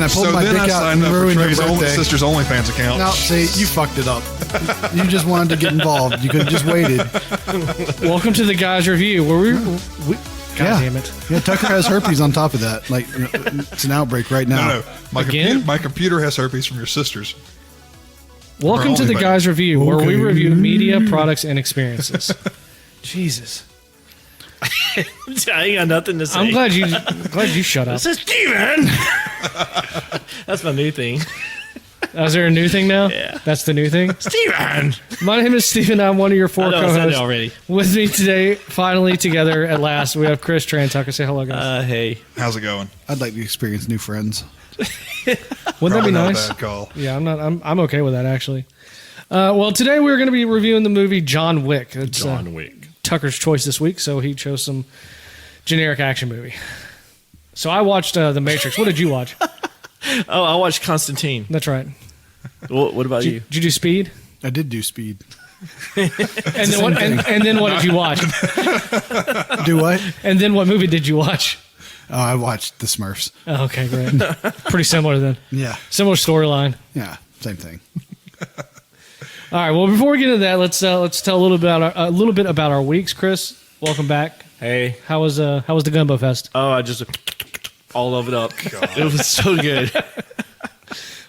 I pulled So my then dick I out signed and up for ruined her Trey's birthday. sister's OnlyFans account. No, see, you fucked it up. You just wanted to get involved. You could have just waited. Welcome to the Guys Review, where we God damn it. Yeah, Tucker has herpes on top of that. Like, it's an outbreak right now. No. My computer has herpes from your sister's. Welcome to the OnlyFans. Guys Review, where we Okay. review media, products, and experiences. Jesus. I ain't got nothing to say. I'm glad you shut up. This is Steven. That's my new thing. Is there a new thing now? Yeah. That's the new thing? Steven. My name is Steven. I'm one of your four I know, I said it co-hosts. already. With me today, finally together at last, we have Chris, Trey, and Tucker. Say hello, guys. Hey. How's it going? I'd like to experience new friends. Wouldn't that be Probably not a nice? bad call. Yeah, I'm okay with that, actually. Well, today we're going to be reviewing the movie John Wick. It's John Wick. Tucker's choice this week, so he chose some generic action movie. So I watched The Matrix. What did you watch? Oh, I watched Constantine. That's right. What about you? Did you do Speed? I did do Speed. And then what did you watch? Do what? And then what movie did you watch? Oh, I watched The Smurfs. Oh, okay, great. Pretty similar then. Yeah. Similar storyline. Yeah. Same thing. All right. Well, before we get into that, let's tell a little bit about our weeks. Chris, welcome back. Hey. How was the Gumbo Fest? Oh, I just all of it up. It was so good.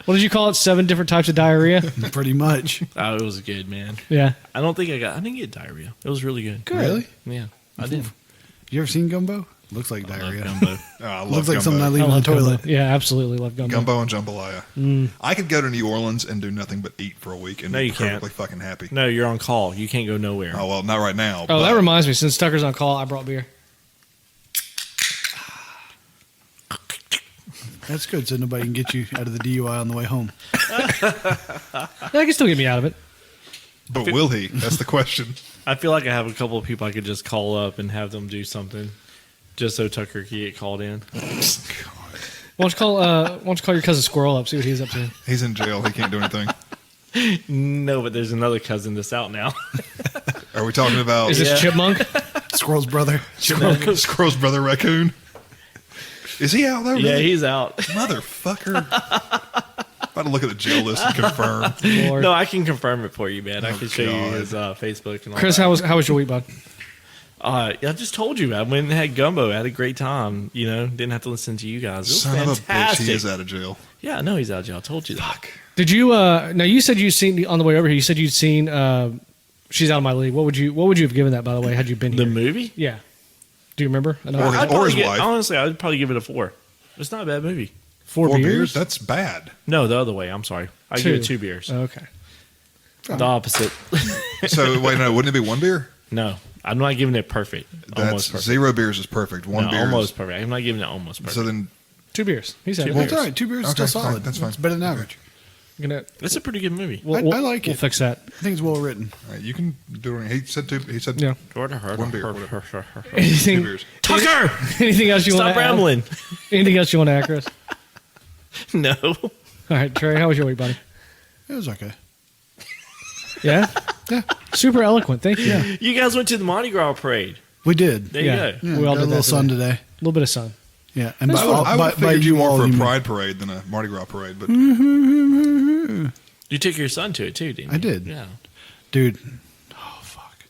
What did you call it? 7 different types of diarrhea. Pretty much. Oh, it was good, man. Yeah. I didn't get diarrhea. It was really good. Really? Yeah, I did. You ever seen Gumbo? Looks like diarrhea. Gumbo. Oh, I love Looks like gumbo. something I leave I on the love toilet. Gumbo. Yeah, absolutely love Gumbo. Gumbo and jambalaya. I could go to New Orleans and do nothing but eat for a week and No, be you can't. perfectly fucking happy. No, you're on call. You can't go nowhere. Oh, well, not right now. Oh, that but reminds me. Since Tucker's on call, I brought beer. That's good, so nobody can get you out of the DUI on the way home. I can still get me out of it. But will he? That's the question. I feel like I have a couple of people I could just call up and have them do something, just so Tucker can get called in. Why don't you call your cousin Squirrel up, see what he's up to? He's in jail. He can't do anything. No, but there's another cousin that's out now. Are we talking about Is this Chipmunk? Squirrel's brother. Squirrel's brother Raccoon? Is he out there? Yeah, really? he's out. Motherfucker. About to look at the jail list and confirm. Lord. No, I can confirm it for you, man. I Oh, can show you God. his Facebook and all Chris, that. how was your week, bud? I just told you. I went and had gumbo. I had a great time. You know, didn't have to listen to you guys. It was Son of a bitch, fantastic. he is out of jail. Yeah, I know he's out of jail. I told you that. Did you? Now you said you'd seen on the way over here. You said you'd seen. She's out of my league. What would you have given that? By the way, had you been The here? movie? Yeah. Do you remember? Or his- I'd probably his wife. honestly, I'd probably give it a 4. It's not a bad movie. Four Four beers. That's bad. No, the other way. I'm sorry. I give it 2 beers. Okay. The opposite. So, wait, no, wouldn't it be 1 beer? No, I'm not giving it perfect. That's Almost perfect. 0 beers is perfect. 1 No, beer almost is, perfect. I'm not giving it almost perfect. So then, 2 beers. He said. Two it. Well, beers. it's all right. 2 beers is Okay, still fine. solid. That's fine. It's better than average. Gonna, It's a pretty good movie. I like We'll it. fix that. I think it's well written. all right, you can do it. He said 2. He said Yeah. 1 beer. whatever. 2 Anything? beers. Tucker! Anything else you want Stop to rambling. add? Anything else you want to add, Chris? No. All right, Trey. How was your week, buddy? It was okay. Yeah. Yeah, Super eloquent. Thank you. Yeah. You guys went to the Mardi Gras parade. we did. There Yeah. you go. Yeah, We all got a did little that sun today. today. A little bit of sun. Yeah, and I would have figured you more all for a you mean. pride parade than a Mardi Gras parade, but You took your son to it too, didn't you? I did. Yeah. Dude. Oh fuck!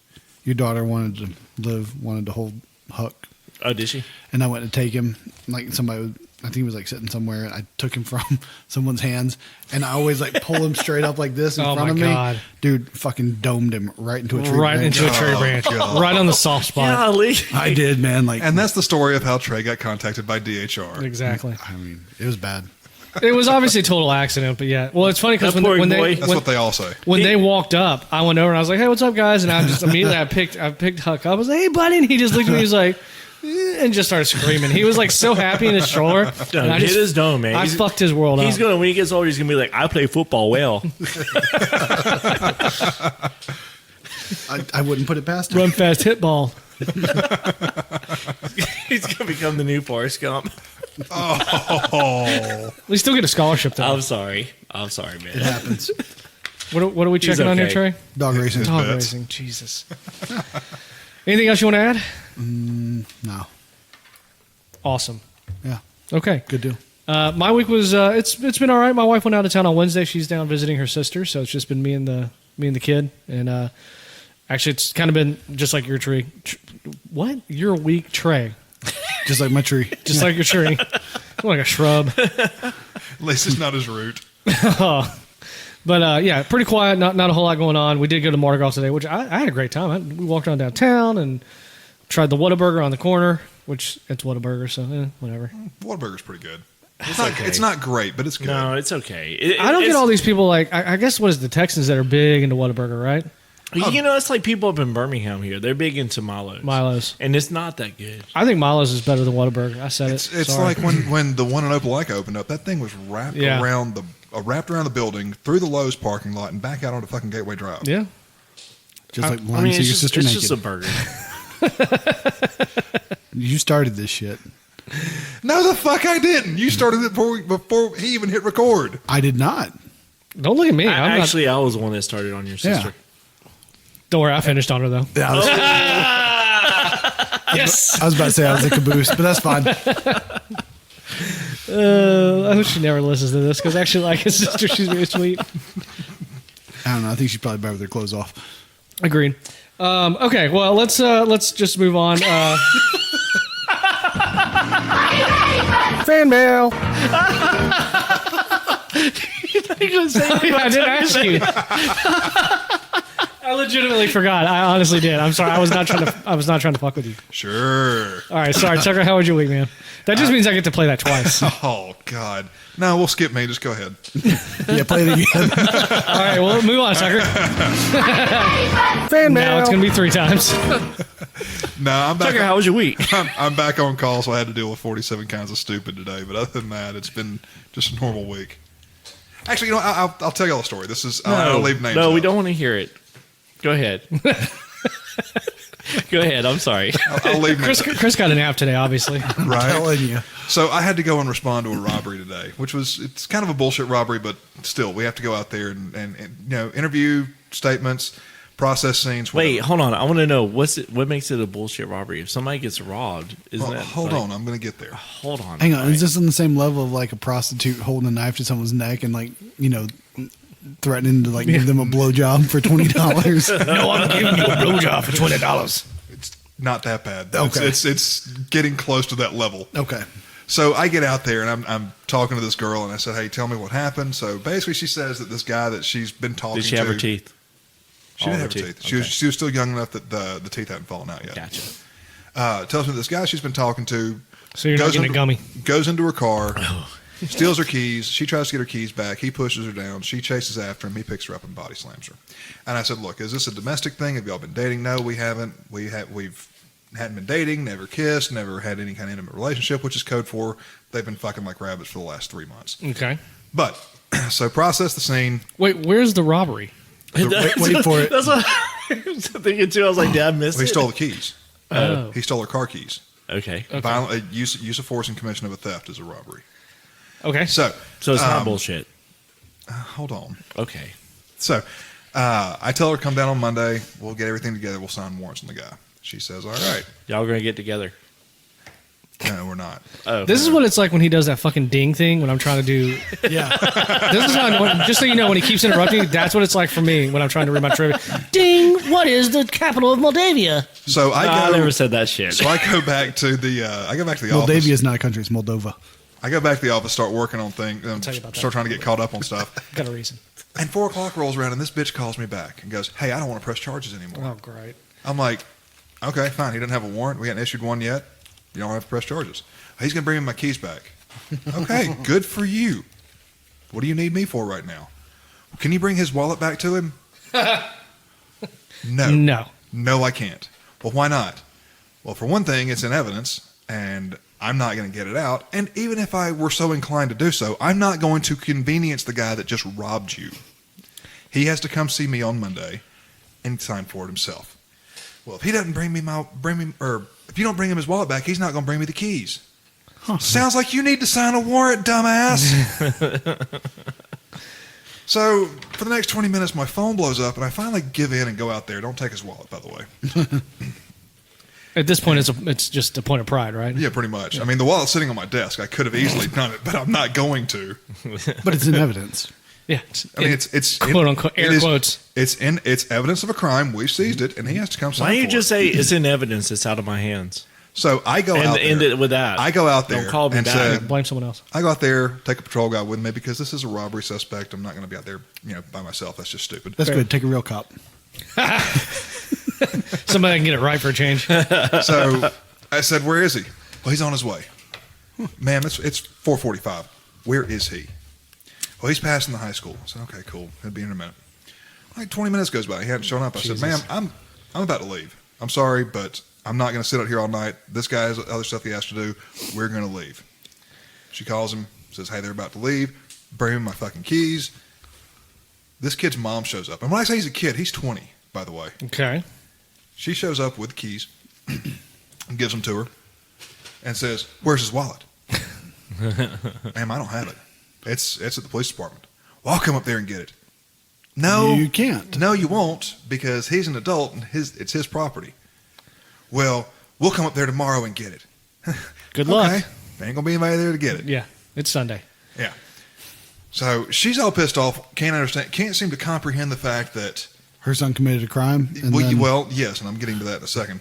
Your daughter wanted to hold Huck, Oh, did she? and I went to take him. Like somebody, I think he was like sitting somewhere, and I took him from someone's hands, and I always like pull him straight up like this in Oh, front my of me. God. Dude, fucking domed him right into a tree. Right branch. into a tree Oh, branch. God. Right on the soft spot. Golly. I did, man. Like, and that's the story of how Trey got contacted by DHR. Exactly. I mean, it was bad. It was obviously a total accident, but yeah. Well, it's funny because That when, poor when boy. they That's when, what they all say. when they walked up, I went over and I was like, "Hey, what's up, guys?" And I just immediately I picked Huck up. I was like, "Hey, buddy," and he just looked at me. He was like, and just started screaming. He was like so happy in his stroller. And I Hit his dome, man. I fucked his world He's up. gonna when he gets older, he's gonna be like, I play football well. I wouldn't put it past him. Run fast, hit ball. He's gonna become the new Forrest Gump. Oh, We still get a scholarship though. I'm sorry, man. It happens. What are we checking on here, okay. Trey? Dog racing. His Dog bets. racing. Jesus. Anything else you want to add? No. Awesome. Yeah. Okay. Good deal. My week was it's been all right. My wife went out of town on Wednesday. She's down visiting her sister, so it's just been me and the kid. And actually, it's kind of been just like your tree. What? Your week, Trey? Just like my tree. Just like your tree. Like a shrub. At least it's not his root. But yeah, pretty quiet. Not a whole lot going on. We did go to Mardi Gras today, which I had a great time. We walked around downtown and tried the Whataburger on the corner, which it's Whataburger, so whatever. Whataburger's pretty good. It's not great, but it's good. No, it's okay. I don't get all these people like. I guess what is the Texans that are big into Whataburger, right? You know, it's like people up in Birmingham here. They're big into Milo's. And it's not that good. I think Milo's is better than Whataburger. I said It's Sorry. like when the one in Opelika opened up, that thing was wrapped around the building, through the Lowe's parking lot, and back out onto fucking Gateway Drive. Yeah. Just like wanting to see your sister it's naked. just a burger. You started this shit. No, the fuck I didn't. You started it before he even hit record. I did not. Don't look at me. I was the one that started on your sister. Don't worry, I finished on her though. Yeah, Yes. I was about to say I was a caboose, but that's fine. I hope she never listens to this because I actually like his sister. She's very sweet. I don't know. I think she's probably better with her clothes off. Agreed. Okay, well let's just move on. Fan mail. I didn't ask you. I legitimately forgot. I honestly did. I'm sorry. I was not trying to fuck with you. Sure. All right. Sorry, Tucker. How was your week, man? That just means I get to play that twice. Oh, God. No, we'll skip me. Just go ahead. Yeah, play it again. All right. Well, move on, Tucker. Fan mail. Now it's going to be 3 times. No, I'm back. Tucker, how was your week? I'm back on call, so I had to deal with 47 kinds of stupid today. But other than that, it's been just a normal week. Actually, I'll tell y'all a story. This is I'll leave names. No, we out. don't want to hear it. Go ahead. Go ahead. I'm sorry. I'll leave names. Chris got a nap today, obviously. Right. Telling you. So I had to go and respond to a robbery today, it's kind of a bullshit robbery, but still, we have to go out there and interview statements, process scenes. Whatever. Wait, hold on. I want to know what makes it a bullshit robbery? If somebody gets robbed, isn't that? Hold on, I'm going to get there. Hold on. Hang on. All Is this on the same level of like a prostitute holding a knife to someone's neck and threatening to give them a blowjob for $20? No, I'm giving you a blowjob for $20. It's not that bad. Okay. It's getting close to that level. Okay. So I get out there and I'm talking to this girl and I said, "Hey, tell me what happened." So basically, she says that this guy that she's been talking to. Did she have her teeth? She didn't have her teeth. Okay. She was still young enough that the teeth hadn't fallen out yet. Gotcha. Tells me this guy she's been talking to. So you're not getting a gummy. Goes into her car, steals her keys. She tries to get her keys back. He pushes her down. She chases after him. He picks her up and body slams her. And I said, "Look, is this a domestic thing? Have y'all been dating?" "No, we haven't. We hadn't been dating, never kissed, never had any kind of intimate relationship," which is code for they've been fucking like rabbits for the last 3 months. Okay. But so process the scene. Wait, where's the robbery? Wait for it. That's what I was thinking too. I was like, "Dad, missed Well, he it." stole the keys. Oh. He stole her car keys. Okay. Violent use of force and commission of a theft is a robbery. Okay. So So it's not bullshit. hold on. Okay. So I tell her come down on Monday. We'll get everything together. We'll sign warrants on the guy. She says, "All right." Y'all gonna get together? No, we're not. Oh, This is what it's like when he does that fucking ding thing when I'm trying to do. Yeah. This is how, just so you know, when he keeps interrupting, that's what it's like for me when I'm trying to read my trivia. Ding! What is the capital of Moldavia? So I never said that shit. So I go back to the office. Moldavia is not a country. It's Moldova. I go back to the office, start working on things, tell you about that. start trying to get caught up on stuff. Got a reason. And 4 o'clock rolls around, and this bitch calls me back and goes, "Hey, I don't want to press charges anymore." Oh, great. I'm like, "Okay, fine. He doesn't have a warrant. We haven't issued one yet. You don't have to press charges." "He's going to bring me my keys back." "Okay, good for you. What do you need me for right now?" "Can you bring his wallet back to him?" No. No, I can't. "Well, why not?" "Well, for one thing, it's in evidence, and I'm not going to get it out. And even if I were so inclined to do so, I'm not going to convenience the guy that just robbed you. He has to come see me on Monday and sign for it himself." "Well, if he doesn't if you don't bring him his wallet back, he's not going to bring me the keys." "Sounds like you need to sign a warrant, dumbass." So for the next 20 minutes, my phone blows up, and I finally give in and go out there. Don't take his wallet, by the way. At this point, it's just a point of pride, right? Yeah, pretty much. I mean, the wallet's sitting on my desk. I could have easily done it, but I'm not going to. But it's in evidence. Yeah. I mean, it's quote unquote air quotes. It's evidence of a crime. We seized it, and he has to come sign Why don't you for just it. say it's in evidence? It's out of my hands. So I go And out there. end it with that. I go out there Don't call me and back. say, Blame someone else. I go out there, take a patrol guy with me because this is a robbery suspect. I'm not going to be out there, by myself. That's just stupid. That's good. Take a real cop. Somebody can get it right for a change. So I said, "Where is he?" Well, he's on his way. Ma'am, it's 4:45. Where is he? Well, he's passing the high school. I said, "Okay, cool. He'll be in a minute." Like 20 minutes goes by. He hadn't shown up. I said, "Ma'am, I'm about to leave. I'm sorry, but I'm not going to sit out here all night. This guy has other stuff he has to do. We're going to leave." She calls him, says, "Hey, they're about to leave. Bring him my fucking keys." This kid's mom shows up. And when I say he's a kid, he's 20, by the way. Okay. She shows up with the keys and gives them to her and says, "Where's his wallet?" "Ma'am, I don't have it. It's at the police department." "Well, I'll come up there and get it." "No. You can't. No, you won't, because he's an adult and it's his property." "Well, we'll come up there tomorrow and get it." Good luck. Okay. Ain't going to be anybody there to get it. Yeah. It's Sunday. Yeah. So she's all pissed off, can't seem to comprehend the fact that Her son committed a crime. And then, well, yes, and I'm getting to that in a second.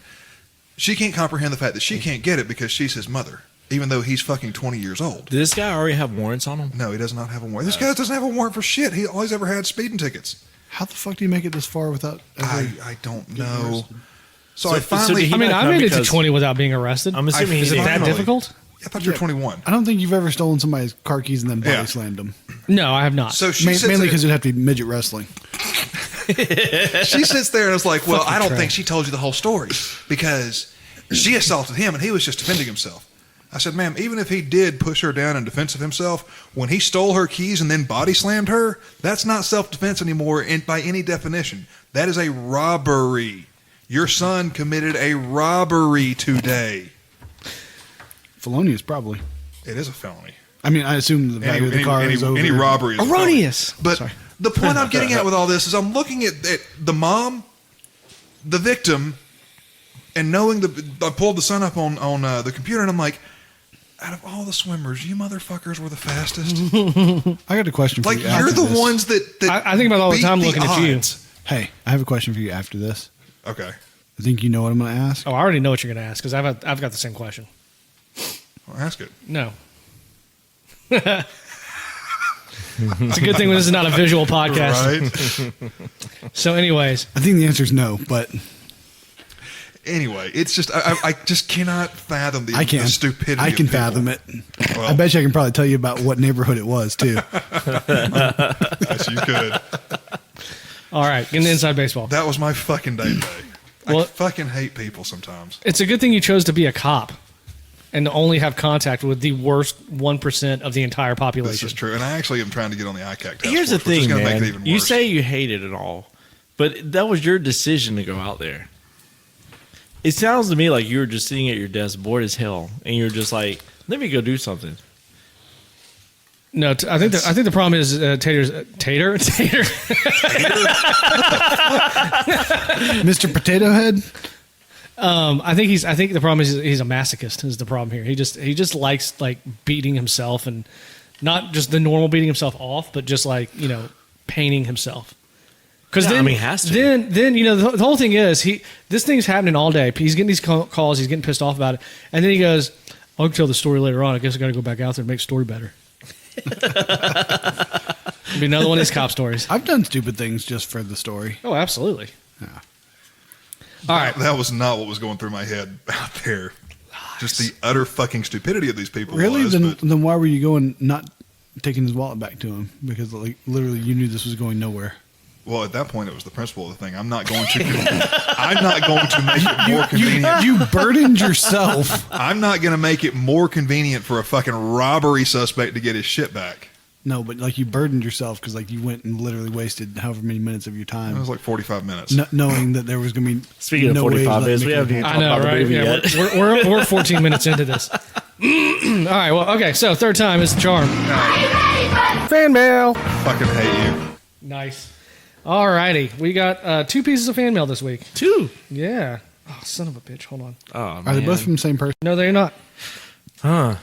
She can't comprehend the fact that she can't get it because she's his mother, even though he's fucking 20 years old. Did this guy already have warrants on him? No, he does not have a warrant. This guy doesn't have a warrant for shit. All he's ever had speeding tickets. how the fuck do you make it this far without? I don't know. So So- I so finally. did he- I mean, not I come made it to because- 20 without being arrested. I'm assuming Is he it that finally- difficult? I thought you were 21. I don't think you've ever stolen somebody's car keys and then body Yeah. slammed them. No, I have not. So she Mainly sits because there, it'd have to be midget wrestling. she sits there and is like, "Well, Fucking I don't trash. think she told you the whole story because she assaulted him and he was just defending himself." I said, "Ma'am, even if he did push her down in defense of himself, when he stole her keys and then body slammed her, that's not self-defense anymore by any definition. That is a robbery. Your son committed a robbery today." Felonious, probably. It is a felony. I mean, I assume the value of the car is over. any robbery is a felony. Erroneous. But Sorry. the point I'm getting at with all this is I'm looking at the mom, the victim, and knowing I pulled the son up on the computer and I'm like, out of all the swimmers, you motherfuckers were the fastest. I got a question for Like, you. you're after the this. ones that I think about it all the beat time looking at you. odds. Hey, I have a question for you after this. Okay. I think you know what I'm going to ask. Oh, I already know what you're going to ask because I've got the same question. Well, ask it. No. It's a good thing this is not a visual podcast. Right? So, anyways, I think the answer is no, but Anyway, it's just, I just cannot fathom the I can. stupidity I of can people. fathom it. Well- I bet you I can probably tell you about what neighborhood it was, too. Yes, you could. all right, getting to inside baseball. That was my fucking day today. I Well- fucking hate people sometimes. It's a good thing you chose to be a cop and to only have contact with the worst 1% of the entire This population. is true. And I actually am trying to get on the ICAC task Here's the force, which is thing, gonna man. make it even You worse. say you hate it all, but that was your decision to go out there. It sounds to me like you were just sitting at your desk, bored as hell, and you're just like, "Let me go do something." No, I think the problem is Tater. Mr. Potato Head? I think the problem is he's a masochist. Is the problem here? He just likes like beating himself, and not just the normal beating himself off, but just like painting himself. Because Yeah, then, I mean, he has to. Then the whole thing is this thing's happening all day. He's getting these calls. He's getting pissed off about it, and then he goes, "I'll tell the story later on. I guess I got to go back out there and make the story better." It'll be another one of these cop stories. I've done stupid things just for the story. Oh, absolutely. Yeah. All right. That was not what was going through my head out there. Just the utter fucking stupidity of these people. Really? Was, Then, but then why were you going not taking his wallet back to him? Because like literally you knew this was going nowhere. well, at that point, it was the principle of the thing. I'm not going to make it more convenient. You burdened yourself. I'm not going to make it more convenient for a fucking robbery suspect to get his shit back. No, but like you burdened yourself because like you went and literally wasted however many minutes of your It time was like 45 minutes. knowing that there was going to be Speaking no of way 45 letting minutes, we it haven't go even home. I talked know, about the right? movie Yeah, yet. we're 14 minutes into this. All right. Well, okay. So third time is the charm. Fan mail. Fucking hate you. Nice. All righty. We got 2 pieces of fan mail this week. 2. Yeah. Oh, son of a bitch. Hold on. Oh, Are they both from the same person? No, they're not. Huh.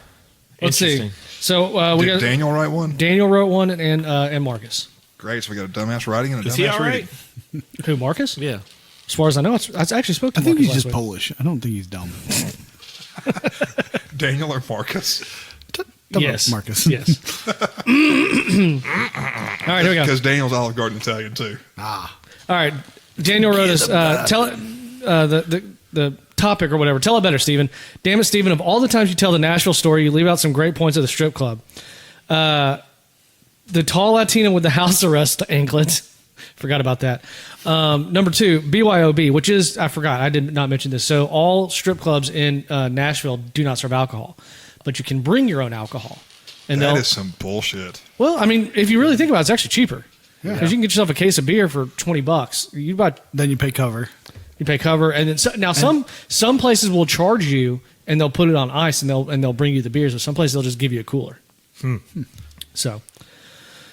Let's see. Interesting. So we Did got Daniel write one? Daniel wrote one and Marcus. Great. So we got a dumbass writing and a Is he dumbass all reading. Who, Marcus? Yeah. As far as I know, I actually spoke to I think Marcus he's just last week. Polish. I don't think he's dumb. Daniel or Marcus? Yes. Marcus. Yes. All right, here we go. Because Daniel's Olive Garden Italian too. All right, Daniel wrote us. Tell the topic or whatever. Tell it better, Steven. Damn it, Steven. Of all the times you tell the Nashville story, you leave out some great points of the strip club. The tall Latina with the house arrest anklet. Forgot about that. Number 2, BYOB, which is, I forgot. I did not mention this. So all strip clubs in Nashville do not serve alcohol, but you can bring your own alcohol. And That they'll, is some bullshit. well, I mean, if you really think about it, it's actually cheaper. Yeah. Because you can get yourself a case of beer for $20. You buy, Then you pay cover. you pay cover, and then some places will charge you, and they'll put it on ice, and they'll bring you the beers. But some places they'll just give you a cooler. So,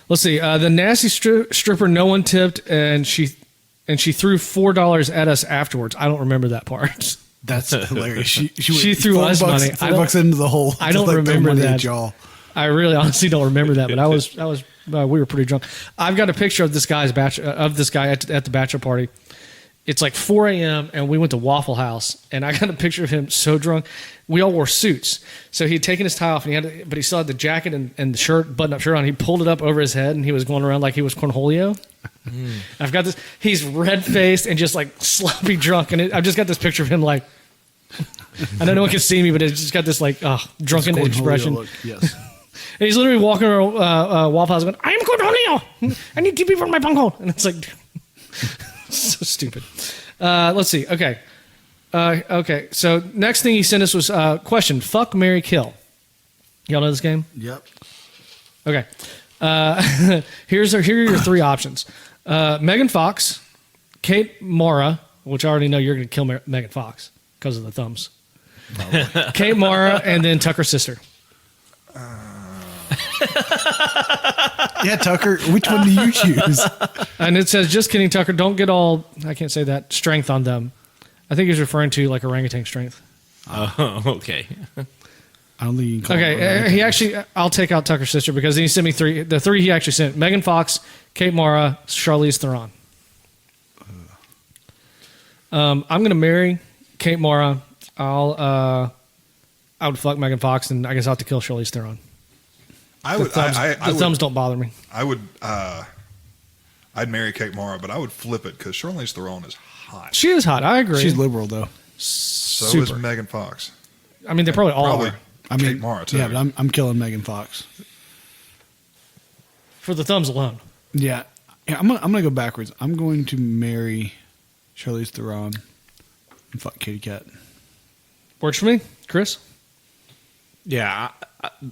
let's see. The nasty stripper no one tipped, and she threw $4 at us afterwards. I don't remember that part. That's hilarious. She threw $4 us money. I don't- $4 into the hole. I don't to, like, throw remember money that. at y'all. I really honestly don't remember that, but we were pretty drunk. I've got a picture of this guy at the bachelor party. It's like 4 a.m. and we went to Waffle House, and I got a picture of him so drunk. We all wore suits, so he had taken his tie off, and but he still had the jacket and the shirt, button-up shirt on. He pulled it up over his head, and he was going around like he was Cornholio. I've got this. He's red-faced and just like sloppy drunk, and I've just got this picture of him like. I know no one can see me, but it's just got this like drunken Cornholio expression. look, yes. And he's literally walking around Waffle House going, "I am Cornholio. I need TP for my bunghole." And it's like, so stupid. Let's see. Okay. Okay. So next thing he sent us was question: fuck, marry, kill. Y'all know this game? Yep. Okay. Here are your 3 options: Megan Fox, Kate Mara, which I already know you're going to kill Megan Fox because of the thumbs. Kate Mara, and then Tucker's sister. Yeah, Tucker. Which one do you choose? And it says, just kidding, Tucker. Don't get all, I can't say that, strength on them. I think he's referring to like orangutan strength. Oh, okay. I don't think you can call it Okay, right. he actually, I'll take out Tucker's sister because he sent me 3. The 3 he actually sent: Megan Fox, Kate Mara, Charlize Theron. I'm going to marry Kate Mara. I would fuck Megan Fox, and I guess I'll have to kill Charlize Theron. The thumbs don't bother me. I would. I'd marry Kate Mara, but I would flip it because Charlize Theron is hot. She is hot. I agree. She's liberal, though. So is super. Megan Fox. I mean, they probably all Probably are. I mean, Kate Mara too. yeah, but I'm killing Megan Fox. For the thumbs alone. Yeah, I'm gonna go backwards. I'm going to marry Charlize Theron and fuck Kitty Cat. Works for me. Chris? Yeah,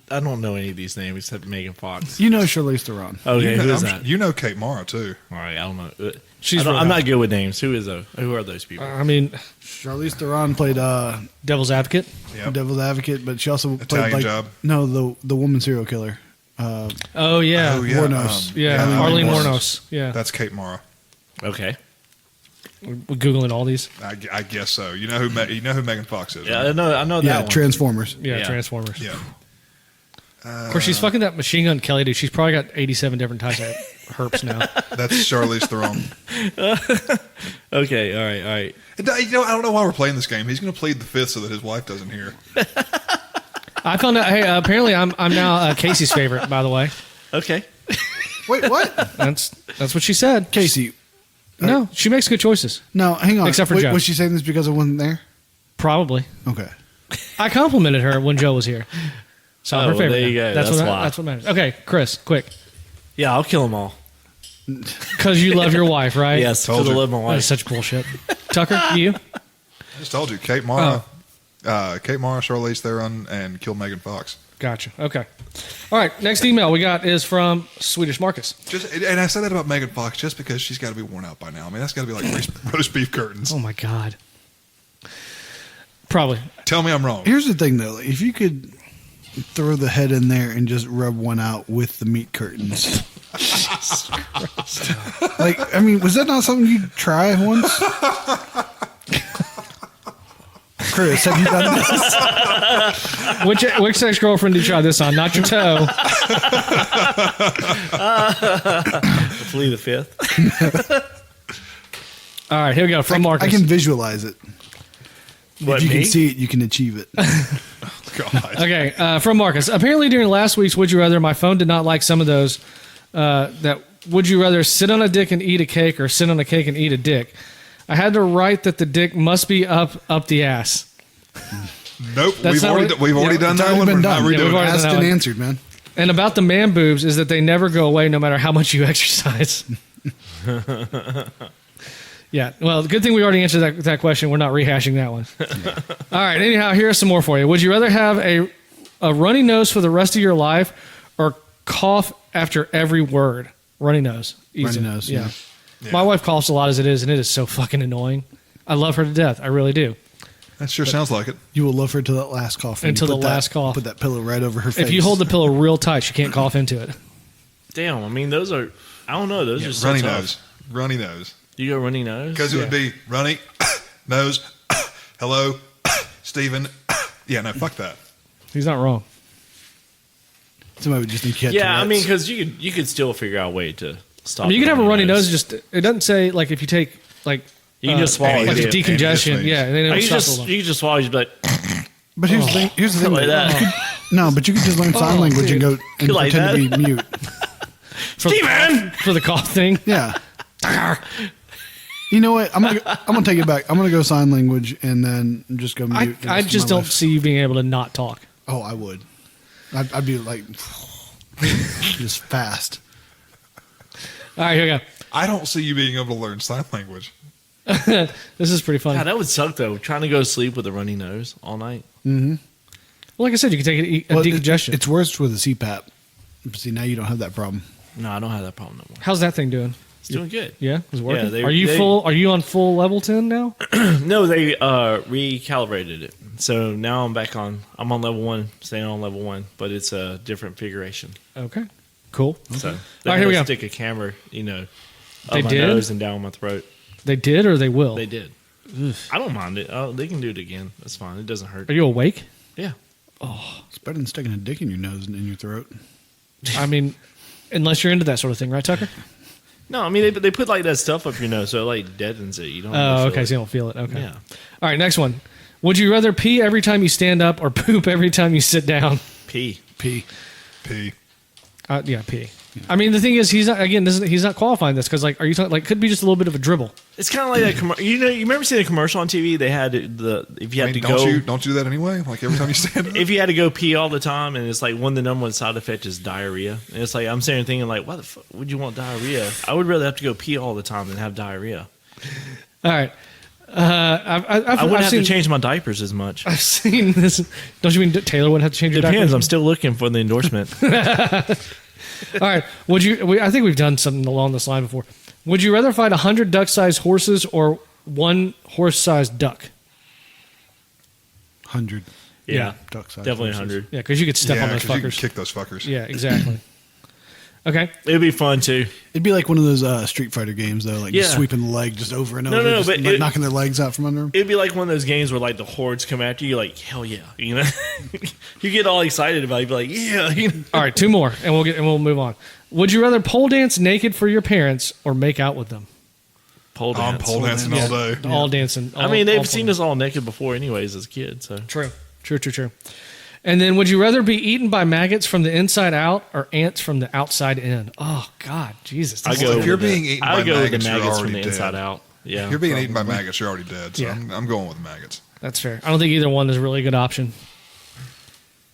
I don't know any of these names except Megan Fox. You know Charlize Theron. Okay, You know, who is that? You know Kate Mara too. All right, I don't know. She's I'm really not hot. good with names. Who are those people? I mean, Charlize Theron played Devil's Advocate. Yep. Devil's Advocate, but she also played Italian like Job. no the woman serial killer. Oh, yeah. Oh yeah, Wuornos. Arlene Wuornos. Wuornos. Yeah. That's Kate Mara. Okay. We're Googling all these. I guess so. You know who Megan Fox is. Yeah, right? I know that Yeah, one. Transformers. Yeah, Yeah. Transformers. Yeah. Of course, she's fucking that Machine Gun Kelly dude. She's probably got 87 different types of herps now. That's Charlize Theron. Okay, all right. And, you know, I don't know why we're playing this game. He's going to plead the fifth so that his wife doesn't hear. I found out. Hey, apparently I'm now Casey's favorite. By the way, Okay. Wait, what? that's what she said. Casey. No, she makes good choices. No, hang on. Except for Wait, Joe. was she saying this because I wasn't there? Probably. Okay. I complimented her when Joe was here. So I'm Oh, her well, favorite. there you now. go. That's That's what why. that's what matters. Okay, Chris, quick, Yeah, I'll kill them all. because you love your wife, right? Yes, Told because I you. love my That's wife. such bullshit. Tucker, you? I just told you, Kate Mara, Charlize Theron, and kill Megan Fox. Gotcha. Okay. All right. Next email we got is from Swedish Marcus. And I said that about Megan Fox just because she's got to be worn out by now. I mean, that's got to be like roast beef curtains. Oh my god. Probably. Tell me I'm wrong. Here's the thing, though. If you could throw the head in there and just rub one out with the meat curtains. Like, I mean, was that not something you'd try once? Chris, have you done this? Which ex-girlfriend did you try this on? Not your toe. Hopefully the fifth. All right, here we go. From Marcus. I can visualize it. What, if you me? can see it, you can achieve it. God. Okay, from Marcus. Apparently, during last week's Would You Rather, my phone did not like some of those. That would you rather sit on a dick and eat a cake or sit on a cake and eat a dick? I had to write that the dick must be up the ass. Nope. That's We've not already what- done It's that already one. been We're done. not Yeah, we've redoing already it. Asked done that and one. answered, man. And about the man boobs is that they never go away no matter how much you exercise. Yeah, well, good thing we already answered that question. We're not rehashing that one. All right, anyhow, here are some more for you. Would you rather have a runny nose for the rest of your life or cough after every word? Runny nose. Easy. Runny nose, yeah. My wife coughs a lot as it is, and it is so fucking annoying. I love her to death. I really do. That sure sounds like it. You will love her till that last cough. and Until you the put that- last cough. Put that pillow right over her face. If you hold the pillow real tight, she can't cough into it. Damn, I mean, those are, I don't know, those are so Runny tough. nose. Runny nose. You go runny nose? Because it would be runny, nose, hello, Steven. Yeah, no, fuck that. He's not wrong. Somebody would just think you had Yeah, I mean, Tourette's. because you could still figure out a way to stop. I mean, you the can have a runny nose. Just it doesn't say like if you take like You can just swallow like it. a decongestion. Antihistamines. Yeah, and then You it'll stop just the you can just swallow. You just be like, But here's the thing. Here's the thing. like that. No, but you could just learn sign language and go and You like pretend to be mute. Steven! For the cough thing. Yeah. You know what? I'm gonna take it back. I'm gonna go sign language and then just go mute. the I rest of just my don't life. see you being able to not talk. Oh, I would. I'd be like just fast. All right, here we go. I don't see you being able to learn sign language. This is pretty funny. God, that would suck though. Trying to go to sleep with a runny nose all night. Well, like I said, you can take a Well, decongestion. It's worse with a CPAP. See, now you don't have that problem. No, I don't have that problem no more. How's that thing doing? It's doing good. Yeah, is it working? Yeah, they- are you they- full? Are you on full level 10 now? No, they recalibrated it. So now I'm back on. I'm on level 1, staying on level 1, but it's a different configuration. Okay, cool. So All right, here we go. stick a camera, up They my did? nose and down my throat. They did or they will? They did. I don't mind it. They can do it again. That's fine. It doesn't hurt. Are you awake? Yeah. It's better than sticking a dick in your nose and in your throat. I mean, unless you're into that sort of thing, right, Tucker? No, I mean they put like that stuff up your nose, so it like deadens it. You don't. Oh, really okay. feel So you don't feel it. Okay. Yeah. All right, next one. Would you rather pee every time you stand up or poop every time you sit down? Pee. P. P. Yeah, pee. I mean, the thing is, he's not. Again, he's not qualifying this because, like, are you talking like could be just a little bit of a dribble? It's kind of like that. You remember seeing a commercial on TV? They had if you I had mean, to go. don't you do that anyway? Like every time you stand up? If you had to go pee all the time, and it's like one of the number one side effect is diarrhea, and it's like I'm sitting there thinking like, why the fuck would you want diarrhea? I would rather have to go pee all the time than have diarrhea. All right. I wouldn't have to change my diapers as much. I've seen this. Don't you mean Taylor wouldn't have to change your Depends. diapers? I'm still looking for the endorsement. All right. Would you? I think we've done something along this line before. Would you rather fight 100 duck-sized horses or one horse-sized duck? 100. Yeah, Duck-sized definitely horses. 100. Yeah, because you could step Yeah, on those 'cause you can fuckers. kick those fuckers. Yeah, exactly. Okay. It'd be fun too. It'd be like one of those Street Fighter games, though, like just Yeah. sweeping the leg just over and No, over, no, just, but like, it- knocking their legs out from under them. It'd be like one of those games where like the hordes come after you. Like hell yeah, you get all excited about it. You'd be like yeah. All right, two more, and we'll move on. Would you rather pole dance naked for your parents or make out with them? Pole I'm dance. pole dancing all day. All dancing. I mean, all they've seen pole us all naked before, anyways, as kids. So True. And then, would you rather be eaten by maggots from the inside out or ants from the outside in? Oh God, Jesus! I this go. is- if you're with the- being eaten I by go with the maggots, you're maggots from already the inside dead. out. Yeah, If you're being eaten by maggots, you're already dead. So Yeah. I'm going with maggots. That's fair. I don't think either one is really a good option.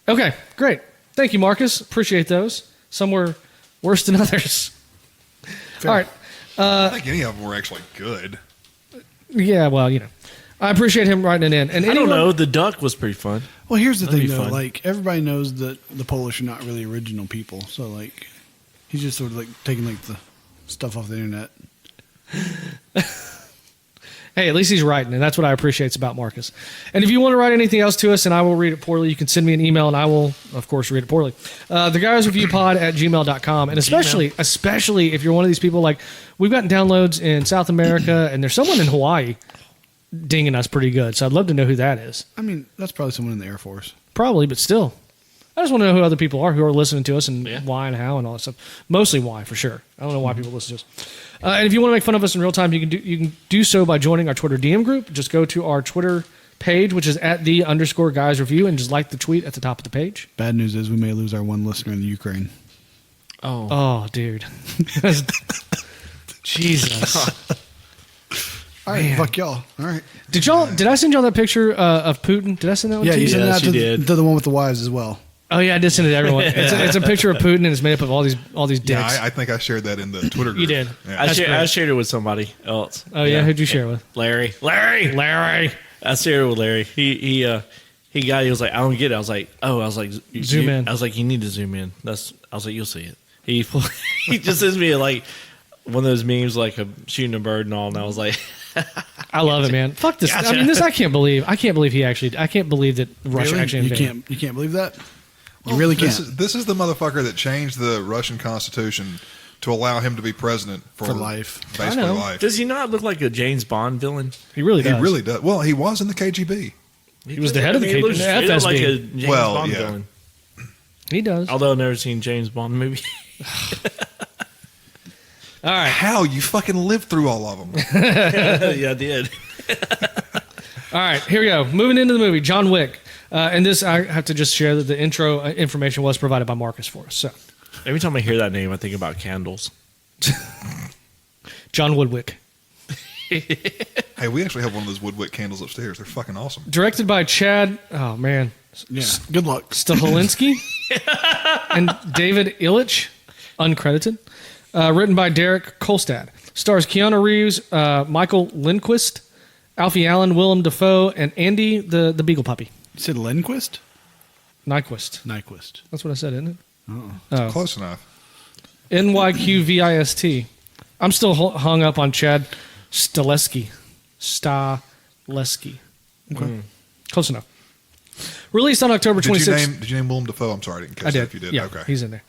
Okay, great. Thank you, Marcus. Appreciate those. Some were worse than others. Fair. All right. I think any of them were actually good. Yeah. Well, I appreciate him writing it in. And I don't anyone- know. The duck was pretty fun. Well, here's the That'd thing, be though. fun. Like, everybody knows that the Polish are not really original people. So, like, he's just sort of, like, taking, like, the stuff off the internet. Hey, at least he's writing, and that's what I appreciate about Marcus. And if you want to write anything else to us and I will read it poorly, you can send me an email and I will, of course, read it poorly. Theguysreviewpod at gmail.com. And especially if you're one of these people, like, we've gotten downloads in South America and there's someone in Hawaii. dinging us pretty good. So I'd love to know who that is. I mean, that's probably someone in the Air Force. Probably, but still. I just want to know who other people are who are listening to us and Yeah. why and how and all that stuff. Mostly why, for sure. I don't know why people listen to us. And if you want to make fun of us in real time, you can do so by joining our Twitter DM group. Just go to our Twitter page, which is at @the_guysreview, and just like the tweet at the top of the page. Bad news is we may lose our one listener in the Ukraine. Oh, dude. Jesus. All right, fuck y'all. All right. Did I send y'all that picture of Putin? Did I send that one Yeah, to you you? sent Yes, that you to, did. to the one with the wives as well. Oh yeah, I did send it to everyone. It's a picture of Putin and it's made up of all these dicks. Yeah, I think I shared that in the Twitter group. You did. Yeah. I shared it with somebody else. Oh yeah, who'd you share it with? Larry. Larry. I shared it with Larry. He was like, I don't get it. I was like, Zoom in. I was like, you need to zoom in. I was like, you'll see it. He just sends me like one of those memes, like shooting a bird and all, and I was like, I love it, man. Fuck this. Gotcha. I mean, I can't believe I can't believe that Russia Really? actually invaded. You can't believe that? You really can't. This is the motherfucker that changed the Russian Constitution to allow him to be president for life. Basically I know. life. does he not look like a James Bond villain? He really He does. really does. Well, he was in the KGB. He was the head of the he looks KGB. straight up like FSB. a James Well, Bond yeah. villain. He does. Although I've never seen James Bond movie. All right. How you fucking lived through all of them? Yeah, I did. All right, here we go. Moving into the movie, John Wick. And this, I have to just share that the intro information was provided by Marcus for us. So, Every time I hear that name, I think about candles. John Woodwick. Hey, we actually have one of those Woodwick candles upstairs. They're fucking awesome. Directed by Chad, oh man, Yeah. Good luck. Stahelinski and David Illich, uncredited. Written by Derek Kolstad. Stars Keanu Reeves, Michael Lindquist, Alfie Allen, Willem Dafoe, and Andy the Beagle Puppy. You said Lindquist? Nyquist. Nyquist. That's what I said, isn't it? Uh-oh. Close enough. Nyqvist. I'm still hung up on Chad Stahelski. Okay. Close enough. Released on October 26th. Did you name Willem Dafoe? I'm sorry, I didn't catch I that did. if you did. Yeah, Okay. he's in there.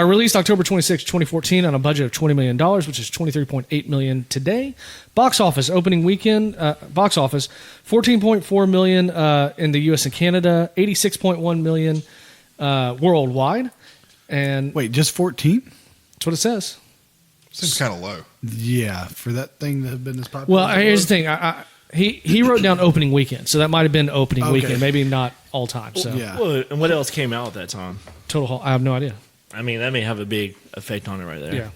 Released October 26, 2014 on a budget of $20 million, which is $23.8 million today. Box office opening weekend, box office, $14.4 million in the U.S. and Canada, $86.1 million worldwide. And Wait, just 14? that's what it says. Seems kind of low. Yeah, for that thing to have been as popular. Well, as it here's the was. thing. He wrote down opening weekend, so that might have been opening Okay. weekend, maybe not all time. So Yeah. Well, and what else came out at that time? total, I have no idea. I mean, that may have a big effect on it right there. Yeah,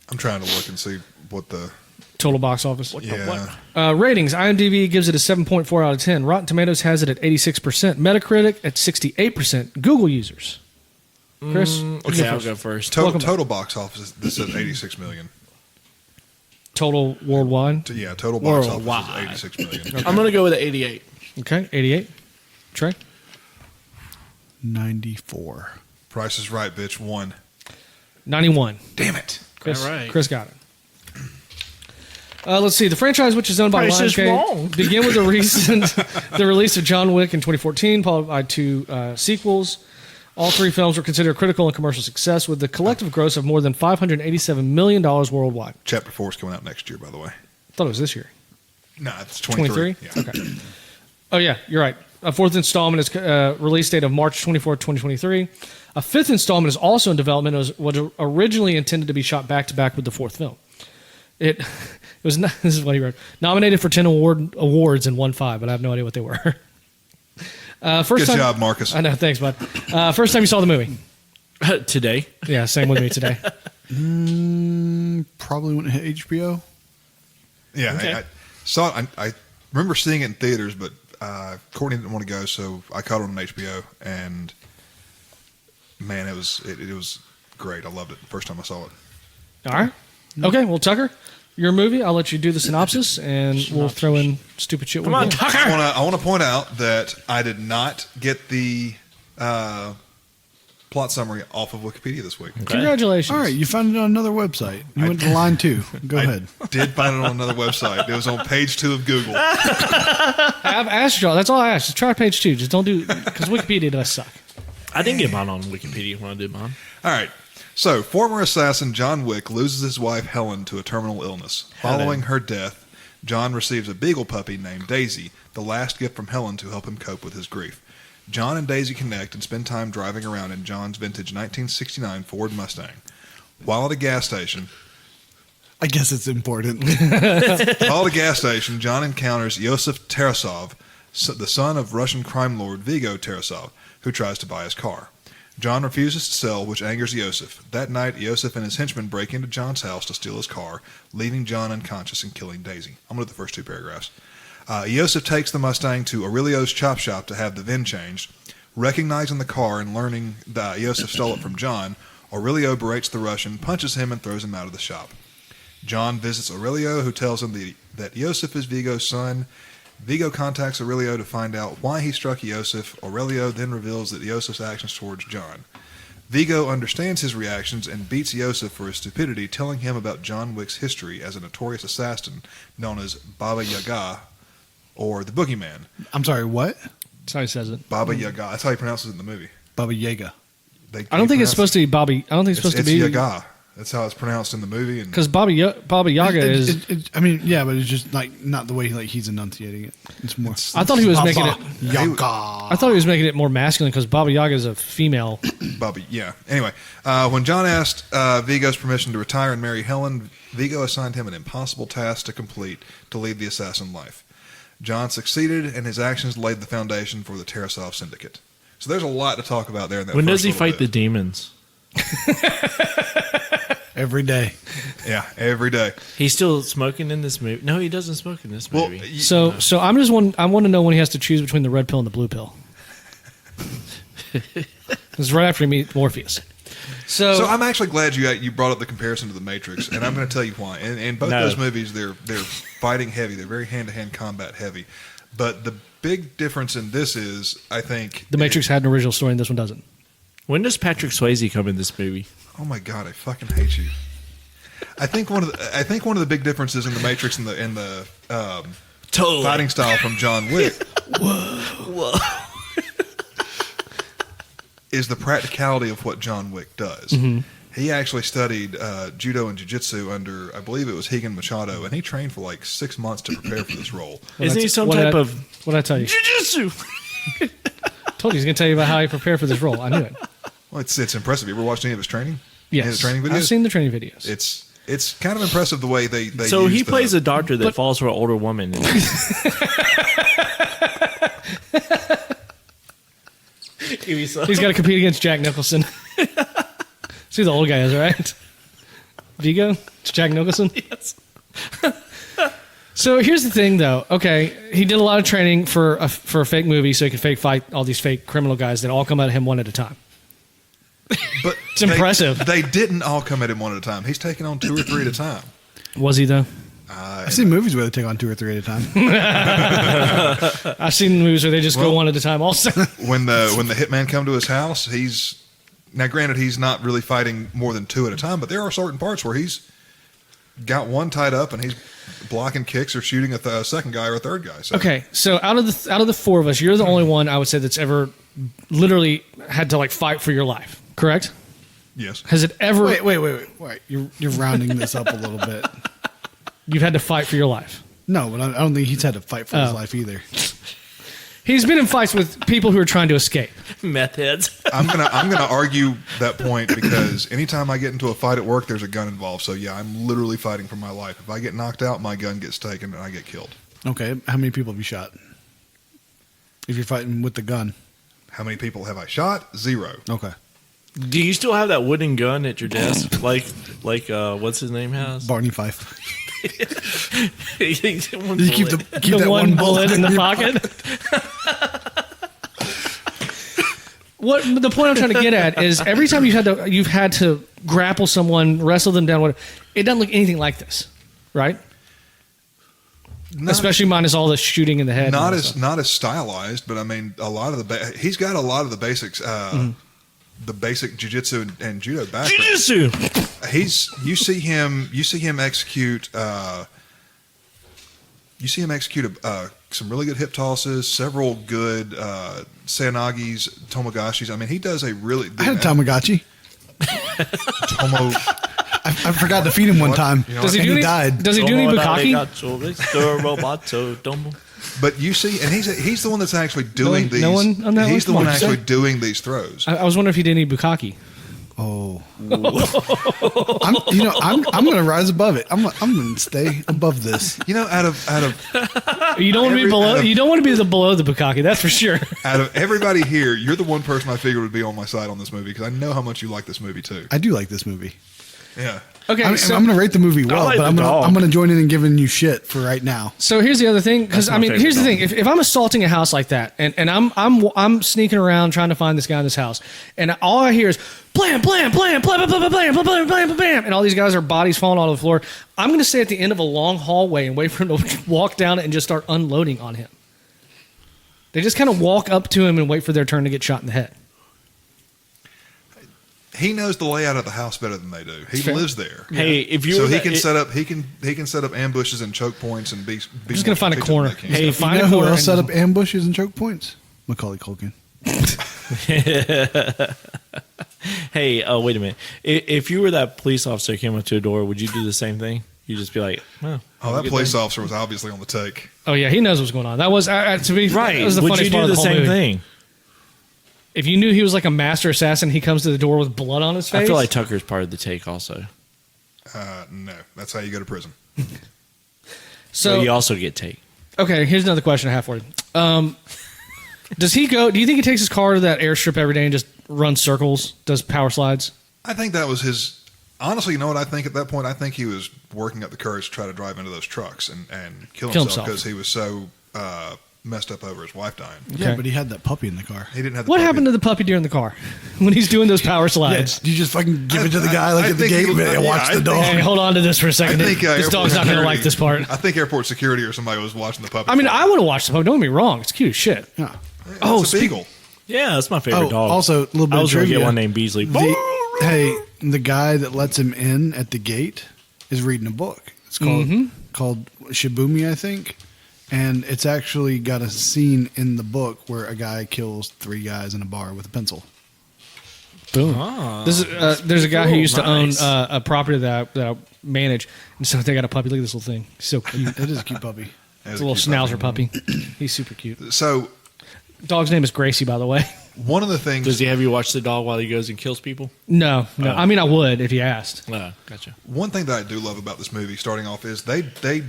I'm trying to look and see what the. total box office. What the Yeah. what? Ratings: IMDb gives it a 7.4 out of 10. Rotten Tomatoes has it at 86%. Metacritic at 68%. Google users. Chris, you Okay, I'll first. go first. Welcome Total box office. This says 86 million. Total worldwide. Yeah, total box Worldwide. office is 86 million. I'm going to go with an 88. Okay, 88. Trey, 94. Price is right, bitch. 1. 91. Damn it. Chris, All right. Chris got it. Let's see. The franchise, which is owned by Price is wrong. Lionsgate, began with the release of John Wick in 2014, followed by 2 sequels. All 3 films were considered critical and commercial success, with the collective gross of more than $587 million worldwide. Chapter 4 is coming out next year, by the way. I thought it was this year. No, it's 23. 23? Yeah. Okay. Oh, yeah, you're right. A 4th installment is release date of March 24, 2023. A 5th installment is also in development. It was originally intended to be shot back-to-back with the 4th film. It was not, this is what he wrote. Nominated for 10 awards and won 5, but I have no idea what they were. First Good time, job, Marcus. I know, thanks, bud. First time you saw the movie? Today. Yeah, same with me today. Probably when it hit HBO. Yeah, Okay. I saw it. I remember seeing it in theaters, but Courtney didn't want to go, so I caught it on HBO, and man, it was great. I loved it the first time I saw it. All right. Okay, well, Tucker, your movie. I'll let you do the synopsis, and we'll throw in stupid shit. Come on, Tucker. I want to point out that I did not get the plot summary off of Wikipedia this week. Congratulations. All right, you found it on another website. You went to line 2. Go ahead. I did find it on another website. It was on page 2 of Google. I've asked y'all. That's all I asked. Just try page 2. Just don't do because Wikipedia does suck. I didn't get mine on Wikipedia when I did mine. All right. So, former assassin John Wick loses his wife Helen to a terminal illness. Following her death, John receives a beagle puppy named Daisy, the last gift from Helen to help him cope with his grief. John and Daisy connect and spend time driving around in John's vintage 1969 Ford Mustang. While at a gas station, I guess it's important. While at a gas station, John encounters Yosef Tarasov, the son of Russian crime lord Vigo Tarasov, who tries to buy his car. John refuses to sell, which angers Yosef. That night, Yosef and his henchmen break into John's house to steal his car, leaving John unconscious and killing Daisy. I'm going to do the first two paragraphs. Yosef takes the Mustang to Aurelio's chop shop to have the VIN changed. Recognizing the car and learning that Yosef stole it from John, Aurelio berates the Russian, punches him, and throws him out of the shop. John visits Aurelio, who tells him that Yosef is Vigo's son. Vigo contacts Aurelio to find out why he struck Yosef. Aurelio then reveals that Yosef's actions towards John. Vigo understands his reactions and beats Yosef for his stupidity, telling him about John Wick's history as a notorious assassin known as Baba Yaga, or the Boogeyman. I'm sorry, what? That's how he says it. Baba Yaga. That's how he pronounces it in the movie. Baba Yaga. I don't think it's supposed to be Bobby. I don't think it's supposed to be Yaga. That's how it's pronounced in the movie. Because Baba Yaga is. I mean, yeah, but it's just like not the way he's enunciating it. It's more. I thought he was making it. Yaga. I thought he was making it more masculine because Baba Yaga is a female. Bobby, yeah. Anyway, when John asked Vigo's permission to retire and marry Helen, Vigo assigned him an impossible task to complete to lead the assassin life. John succeeded, and his actions laid the foundation for the Tarasov Syndicate. So there's a lot to talk about there. In that When first does he little fight bit. the demons? Every day. Yeah, every day. He's still smoking in this movie. No, he doesn't smoke in this Well, movie. So I'm just I want to know when he has to choose between the red pill and the blue pill. It's right after he meets Morpheus. So I'm actually glad you brought up the comparison to The Matrix, and I'm going to tell you why. In both those movies, they're fighting heavy. They're very hand-to-hand combat heavy. But the big difference in this is, I think... The Matrix had an original story and this one doesn't. When does Patrick Swayze come in this movie? Oh my God, I fucking hate you. I think one of the big differences in The Matrix and the Totally. fighting style from John Wick Whoa. is the practicality of what John Wick does. Mm-hmm. He actually studied judo and jiu-jitsu under, I believe it was Higan Machado, and he trained for like 6 months to prepare for this role. Isn't he some type of What did I tell you? jiu-jitsu? Told you he's going to tell you about how he prepared for this role. I knew it. Well, it's impressive. You ever watched any of his training? Yes. Any of the training videos? I've seen the training videos. It's kind of impressive the way they So use he plays a doctor that falls for an older woman. He's got to compete against Jack Nicholson. See who the old guy is, right? Vigo? It's Jack Nicholson? Yes. So here's the thing, though. Okay, he did a lot of training for a fake movie so he could fake fight all these fake criminal guys that all come at him one at a time. But It's impressive. They didn't all come at him one at a time. He's taking on 2 or 3 at a time. Was he, though? I've seen movies where they take on 2 or 3 at a time. I've seen movies where they just go one at a time also. When the hitman come to his house, now granted he's not really fighting more than 2 at a time, but there are certain parts where he's got one tied up and he's blocking kicks or shooting a second guy or a third guy. So. Okay, so out of the 4 of us, you're the only one I would say that's ever literally had to fight for your life. Correct? Yes. Has it ever? Wait. You're rounding this up a little bit. You've had to fight for your life. No, but I don't think he's had to fight for his life either. He's been in fights with people who are trying to escape. Meth heads. I'm gonna argue that point because anytime I get into a fight at work, there's a gun involved. So yeah, I'm literally fighting for my life. If I get knocked out, my gun gets taken and I get killed. Okay, how many people have you shot? If you're fighting with the gun. How many people have I shot? 0. Okay. Do you still have that wooden gun at your desk? like what's his name has? Barney Fife. You Did you keep The that one bullet in the pocket. What the point I'm trying to get at is every time you've had to grapple someone, wrestle them down, it doesn't look anything like this, right? Especially minus all the shooting in the head. Not as stylized, but I mean a lot of he's got a lot of the basics. The basic jiu-jitsu and judo background. Jiu-jitsu. You see him execute. Some really good hip tosses, several good Seanagis, Tomogashis. I mean, he does a really. I had a Tamagotchi. I forgot to feed him one time. You know Does what? he do And he any? died. Does he do any bukkake? But you see, and he's the one that's actually doing these. no one on that he's the one? one Come on, actually doing these throws. I was wondering if he did any bukkake. Oh, I'm going to rise above it. I'm going to stay above this. You know, out of You don't want to be below. You don't want to be below the bukkake. That's for sure. out of everybody here, you're the one person I figured would be on my side on this movie because I know how much you like this movie too. I do like this movie. Yeah. Okay, I'm going to rate the movie well, like but the dog. I'm going to join in and giving you shit for right now. So here's the other thing, because That's I my mean, here's the favorite thing: if I'm assaulting a house like that, and I'm sneaking around trying to find this guy in this house, and all I hear is blam, blam, blam, blam, blam, blam, blam, blam, blam, blam, blam, and all these guys are bodies falling all over the floor. I'm going to stay at the end of a long hallway and wait for him to walk down it and just start unloading on him. They just kind of walk up to him and wait for their turn to get shot in the head. He knows the layout of the house better than they do. He Fair. lives there. Hey, if you So were he that- can set up he can set up ambushes and choke points and be I'm just going to find a more corner. strategic than they Hey, can. if find You know a who corner else and set up ambushes and choke points? Macaulay Culkin. Hey, wait a minute. If you were that police officer who came up to a door, would you do the same thing? You'd just be like, oh, That police officer was obviously on the take. Oh yeah, he knows what's going on. That was to be right. That was the Would funniest you part do of the the whole same movie. thing? If you knew he was like a master assassin, he comes to the door with blood on his face. I feel like Tucker's part of the take also. No, that's how you go to prison. so. But you also get take. Okay, here's another question I have for you. Does he go? Do you think he takes his car to that airstrip every day and just runs circles, does power slides? I think that was his. Honestly, you know what I think at that point? I think he was working up the courage to try to drive into those trucks and kill himself because he was so messed up over his wife dying. Yeah, Okay. but he had that puppy in the car. He didn't have. What happened to the puppy during the car when he's doing those power slides? You just fucking give it to the guy like I at the think gate he was- and yeah, watch I the think- dog. Hey, hold on to this for a second. I think This airport dog's not going to security- like this part. I think airport security or somebody was watching the puppy. I mean, I would have watched the puppy. Don't get me wrong; it's cute as shit. Yeah. Oh, it's a beagle. Yeah, that's my favorite Oh, dog. also a little bit I of was going to trivia. get one named Beasley. The guy that lets him in at the gate is reading a book. It's called Shibumi, I think. And it's actually got a scene in the book where a guy kills 3 guys in a bar with a pencil. Boom. Ah, There's a guy who used to nice. own a property that I manage, and so they got a puppy. Look at this little thing. He's so cute. It is a cute puppy. It's a little schnauzer puppy. He's super cute. So Dog's name is Gracie, by the way. one of the things. Does he have you watch the dog while he goes and kills people? No. Oh. I mean, I would if you asked. Gotcha. One thing that I do love about this movie, starting off, is they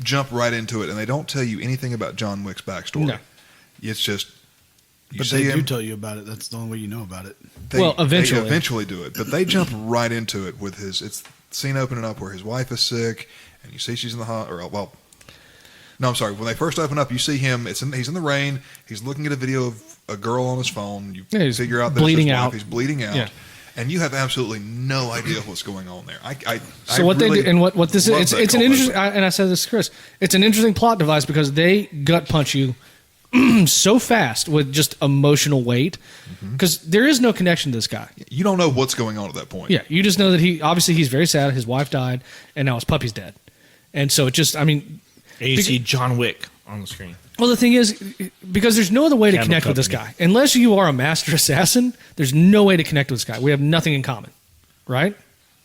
jump right into it and they don't tell you anything about John Wick's backstory. No. It's just you But see they him. do tell you about it. That's the only way you know about it. Well, eventually. they eventually do it, but they jump right into it with his. It's scene opening up where his wife is sick, and you see she's in the well. No, I'm sorry. When they first open up, you see him. He's in the rain. He's looking at a video of a girl on his phone. You Yeah, he's figure out that bleeding it's his wife. out. He's bleeding out. Yeah. And you have absolutely no idea what's going on there. So what they do and what this love is, that it's an callback. interesting. And I said this to Chris. It's an interesting plot device because they gut punch you so fast with just emotional weight because there is no connection to this guy. You don't know what's going on at that point. Yeah, you just know that he's very sad. His wife died, and now his puppy's dead, and so it just And you see John Wick on the screen. Well, the thing is, because there's no other way to Candle connect with this Company. guy. Unless you are a master assassin, there's no way to connect with this guy. We have nothing in common, right?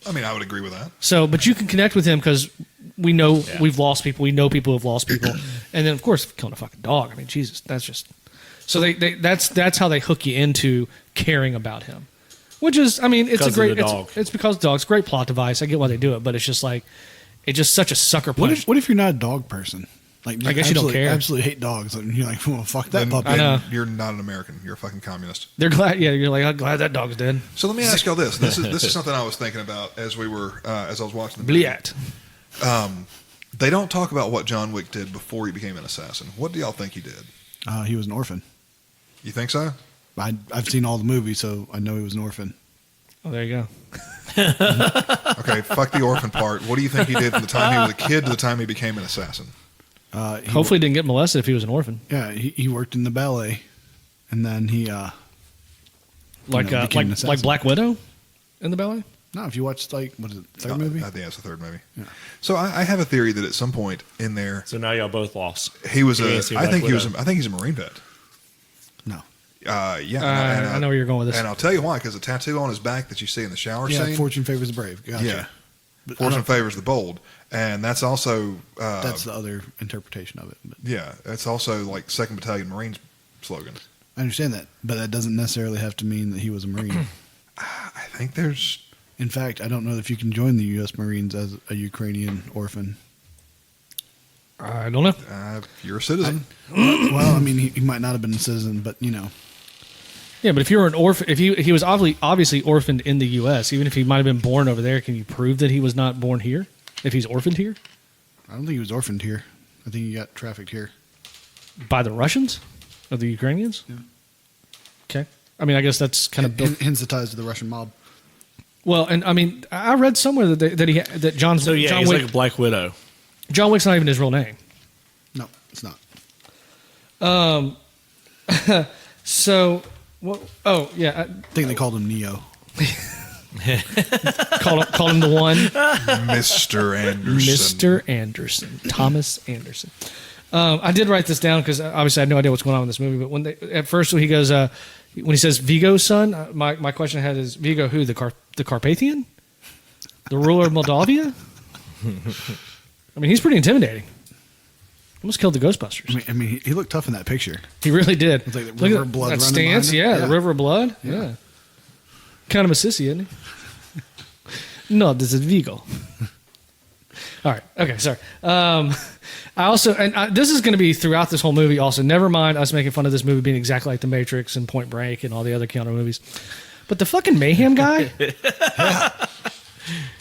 I mean, I would agree with that. So, but you can connect with him because we know Yeah. we've lost people. We know people who have lost people. And then, of course, killing a fucking dog. I mean, Jesus, that's just... So that's how they hook you into caring about him. Which is, I mean, it's Because a of great... the dog. It's because of the dog's great plot device. I get why they do it, but it's just like... It's just such a sucker punch. What if you're not a dog person? Like, I guess you don't absolutely- care. Absolutely hate dogs. And you're like, well, fuck that Then- puppy. I know. then you're not an American. You're a fucking communist. They're glad... Yeah, you're like, I'm glad that dog's dead. So let me ask y'all this. This is something I was thinking about as we were as I was watching the movie. Bliat. They don't talk about what John Wick did before he became an assassin. What do y'all think he did? He was an orphan. You think so? I've seen all the movies, so I know he was an orphan. Oh, there you go. Okay, fuck the orphan part. What do you think he did from the time he was a kid to the time he became an assassin? Hopefully, he didn't get molested if he was an orphan. Yeah, he worked in the ballet, and then he Like became an assassin. like Black Widow in the ballet. No, if you watched what is it, third movie? I think that's the third movie. Yeah. So I have a theory that at some point in there So now y'all both lost. he was You a. ain't seen I think Black he was. Widow. I think he's a Marine vet. No. Yeah. I know where you're going with this. And I'll tell you why, because the tattoo on his back that you see in the shower Yeah, scene. fortune favors the brave. Gotcha. Yeah. But Fortune favors the bold. And that's also. that's the other interpretation of it. But Yeah. That's also like 2nd Battalion Marines slogan. I understand that, but that doesn't necessarily have to mean that he was a Marine. I think there's. In fact, I don't know if you can join the U.S. Marines as a Ukrainian orphan. I don't know. You're a citizen. Well, I mean, he might not have been a citizen, but you know. Yeah, but if you were an orphan, if he was obviously orphaned in the U.S., even if he might have been born over there, can you prove that he was not born here? If he's orphaned here I don't think he was orphaned here. I think he got trafficked here. by the Russians or the Ukrainians? Yeah. Okay. I mean, I guess that's kind of built. Hence the ties to the Russian mob. Well, and I mean, I read somewhere that John So yeah, John he's Wick, like a Black Widow. John Wick's not even his real name. No, it's not. So, what? Oh yeah, I think they called him Neo. called him the one. Mr. Anderson. Mr. Anderson, Thomas Anderson. I did write this down because obviously I had no idea what's going on in this movie. But when when he goes, when he says Vigo's son, my question I had is Vigo who? The Carpathian, the ruler of Moldavia. I mean, he's pretty intimidating. Almost killed the Ghostbusters. I mean, he looked tough in that picture. He really did. It's like the Look river at of blood that running stance. behind him. Yeah, Yeah. the river of blood. Yeah. Yeah. Kind of a sissy, isn't he? No, this is Vigo. All right. Okay. Sorry. I also, this is going to be throughout this whole movie. Also, never mind us making fun of this movie being exactly like The Matrix and Point Break and all the other Keanu movies. But the fucking Mayhem guy,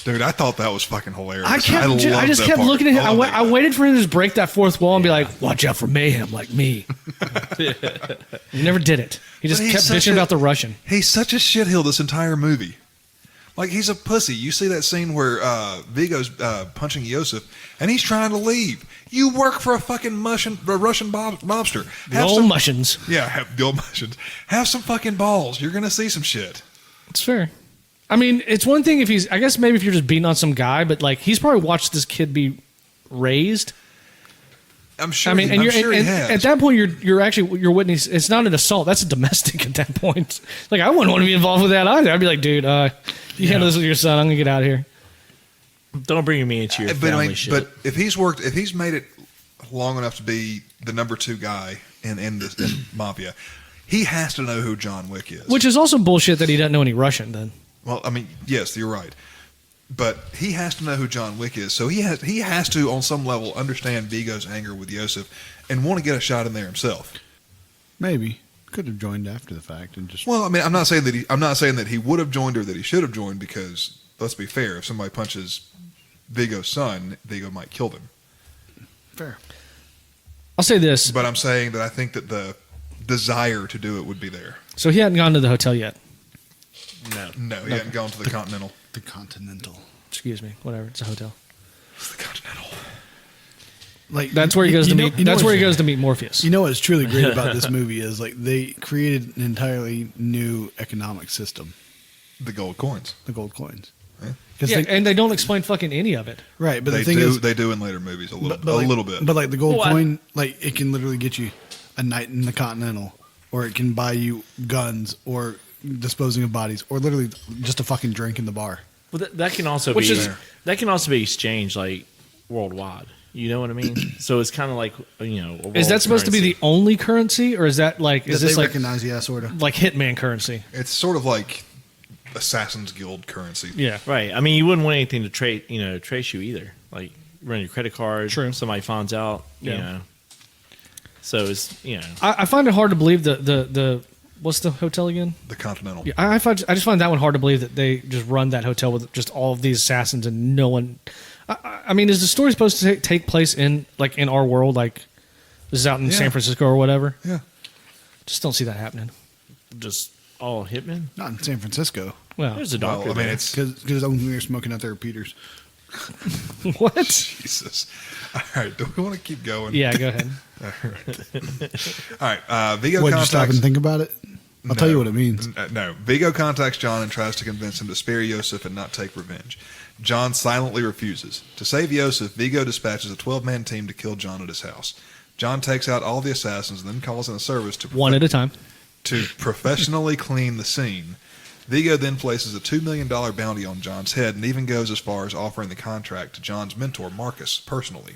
Dude, I thought that was fucking hilarious. I loved just that kept part. looking at him. Oh, I waited for him to just break that fourth wall and be like, "Watch out for Mayhem, like me." He never did it. He just But he's kept such bitching a- about the Russian. He's such a shitheel this entire movie. Like, he's a pussy. You see that scene where Vigo's punching Yosef, and he's trying to leave. You work for a fucking Russian mobster. The old Mushins. Yeah, the old Russians. Have some fucking balls. You're going to see some shit. It's fair. I mean, it's one thing if he's. I guess maybe if you're just beating on some guy, but like he's probably watched this kid be raised. I'm sure. I mean, and I'm sure he and has. at that point, you're witness. It's not an assault. That's a domestic at that point. Like I wouldn't want to be involved with that either. I'd be like, dude, you handle this with your son. I'm gonna get out of here. Don't bring me into your family shit. But if he's made it long enough to be the number 2 guy in Mafia, he has to know who John Wick is. Which is also bullshit that he doesn't know any Russian. Then Well, I mean, yes, you're right. But he has to know who John Wick is. So he has to, on some level, understand Vigo's anger with Yosef and want to get a shot in there himself. Maybe could have joined after the fact and just. Well, I mean, I'm not saying that he would have joined or that he should have joined, because let's be fair, if somebody punches Vigo's son, Vigo might kill them. Fair. I'll say this. But I'm saying that I think that the desire to do it would be there. So he hadn't gone to the hotel yet. No, he hadn't gone to the Continental. The Continental. Excuse me. Whatever. It's a hotel. It's the Continental. Like That's where he goes to meet. That's where he goes to meet Morpheus. You know what's truly great about this movie is like they created an entirely new economic system, The gold coins. the gold coins. Yeah. 'Cause Yeah, they- and they don't explain fucking any of it. right, but They the thing do. is, They do in later movies a little, but like, a little bit. But like the gold Well, coin, like it can literally get you a night in the Continental, or it can buy you guns, or disposing of bodies, or literally just a fucking drink in the bar. Well, that can also Which be is- that can also be exchanged like worldwide. You know what I mean? So it's kind of like a Is world that supposed to be currency. the only currency, or is that like That is this they like recognize? Yeah, sort of. like Hitman currency? It's sort of like Assassin's Guild currency. Yeah. right? I mean, you wouldn't want anything to trace you either. Like run your credit card. True. Somebody finds out. You Yeah. know. So it's I find it hard to believe the what's the hotel again? The Continental. Yeah, I just find that one hard to believe that they just run that hotel with just all of these assassins and no one. I mean, is the story supposed to take place in our world? Like this is out in Yeah. San Francisco or whatever? Yeah. Just don't see that happening. just all hitmen. Not in San Francisco, Well, There's a doctor. Well, I mean, there. it's because when we were smoking out there at Peter's. what? Jesus. All right. Do we want to keep going? Yeah, go ahead. All right. Vigo Would you stop contacts. and think about it? I'll tell you what it means. No. Vigo contacts John and tries to convince him to spare Yosef and not take revenge. John silently refuses. To save Yosef, Vigo dispatches a 12-man team to kill John at his house. John takes out all the assassins and then calls in a service to One at a time. To professionally clean the scene, Vigo then places a $2 million bounty on John's head and even goes as far as offering the contract to John's mentor, Marcus, personally.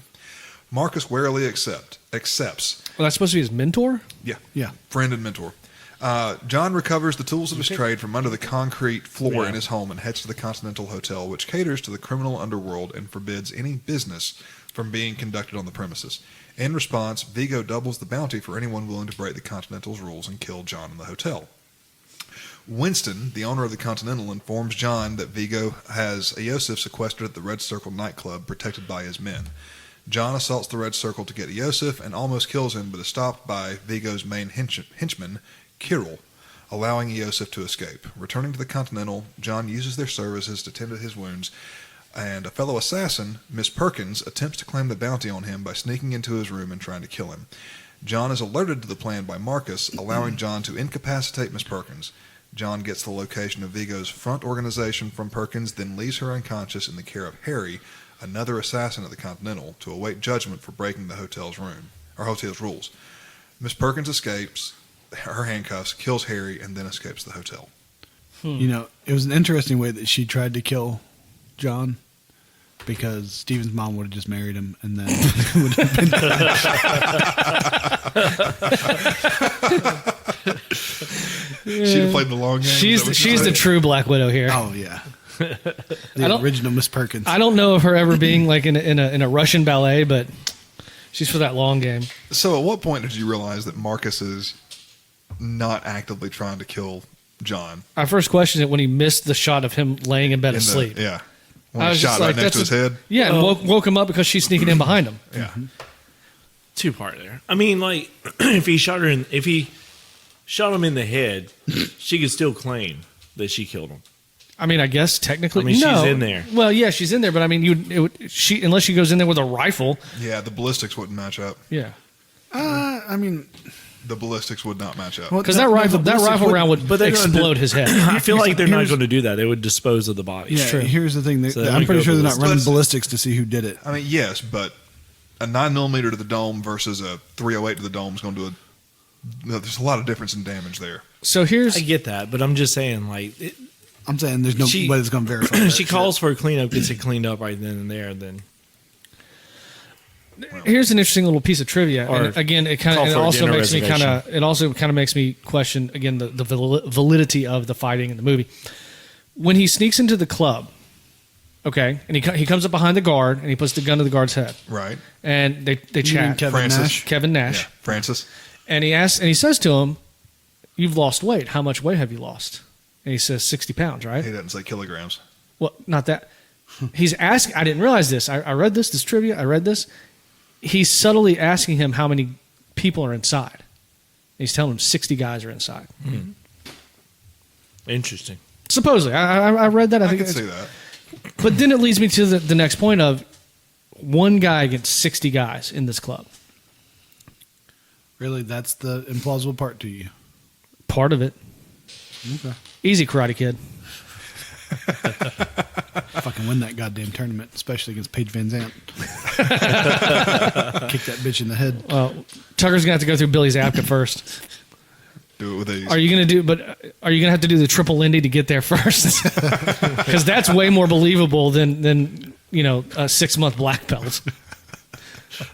Marcus warily accepts. Well, that's supposed to be his mentor? Yeah. Friend and mentor. John recovers the tools of his trade from under the concrete floor in his home and heads to the Continental Hotel, which caters to the criminal underworld and forbids any business from being conducted on the premises. In response, Vigo doubles the bounty for anyone willing to break the Continental's rules and kill John in the hotel. Winston, the owner of the Continental, informs John that Vigo has Iosif sequestered at the Red Circle nightclub, protected by his men. John assaults the Red Circle to get Iosif and almost kills him, but is stopped by Vigo's main henchman, Kirill, allowing Iosif to escape. Returning to the Continental, John uses their services to tend to his wounds, and a fellow assassin, Miss Perkins, attempts to claim the bounty on him by sneaking into his room and trying to kill him. John is alerted to the plan by Marcus, allowing John to incapacitate Miss Perkins. John gets the location of Vigo's front organization from Perkins, then leaves her unconscious in the care of Harry, another assassin at the Continental, to await judgment for breaking the hotel's rules. Miss Perkins escapes her handcuffs, kills Harry, and then escapes the hotel. You know, it was an interesting way that she tried to kill John, because Steven's mom would have just married him, and then would have been She'd have played the long game. She's the true Black Widow here. Oh yeah, the original Miss Perkins. I don't know of her ever being like in a Russian ballet, but she's for that long game. So, at what point did you realize that Marcus is not actively trying to kill John? I first questioned it when he missed the shot of him laying in bed asleep. Yeah. When I he was shot just right like, next to his head. Yeah, and woke him up because she's sneaking in behind him. Yeah. Two-part there. I mean, like, if he shot him in the head, she could still claim that she killed him. I mean, I guess technically, I mean, no. she's in there. Well, yeah, she's in there, but I mean, unless she goes in there with a rifle. Yeah, the ballistics wouldn't match up. Yeah, I mean, The ballistics would not match up. Well, because that rifle round would But they're gonna explode his head. I feel like they're not Here's- going to do that. They would dispose of the body. yeah. true. Here's the thing: So they I'm would pretty go sure they're not running ballistics. ballistics to see who did it. I mean, yes, but a 9mm to the dome versus a 308 to the dome is going to do there's a lot of difference in damage there. So here's I get that, but I'm just saying, like, I'm saying there's no She- way that's going to verify. that she shit. calls for a cleanup, gets it cleaned up right then and there. Then here's an interesting little piece of trivia. Or And again, it call for a also dinner makes me reservation. makes me question again the validity of the fighting in the movie. When he sneaks into the club, okay, and he comes up behind the guard and he puts the gun to the guard's head, Right. and they You mean chat. Kevin Francis. Nash? Kevin Nash, Yeah. Francis. and he says to him, "You've lost weight. How much weight have you lost?" And he says 60 pounds, right? He doesn't say kilograms. Well, not that. He's asking. I didn't realize this. I read this trivia. I read this. He's subtly asking him how many people are inside. He's telling him 60 guys are inside. interesting. Supposedly, I read that. I I think can it's- see that. But then it leads me to the next point of one guy against 60 guys in this club. Really, that's the implausible part to you. Part of it. Okay. Easy, Karate Kid. Fucking win that goddamn tournament, especially against Paige Van Zandt. Kick that bitch in the head. Tucker's gonna have to go through Billy's Apka first. Do it with these. Are you gonna have to do the triple Lindy to get there first? Because that's way more believable than a 6-month black belt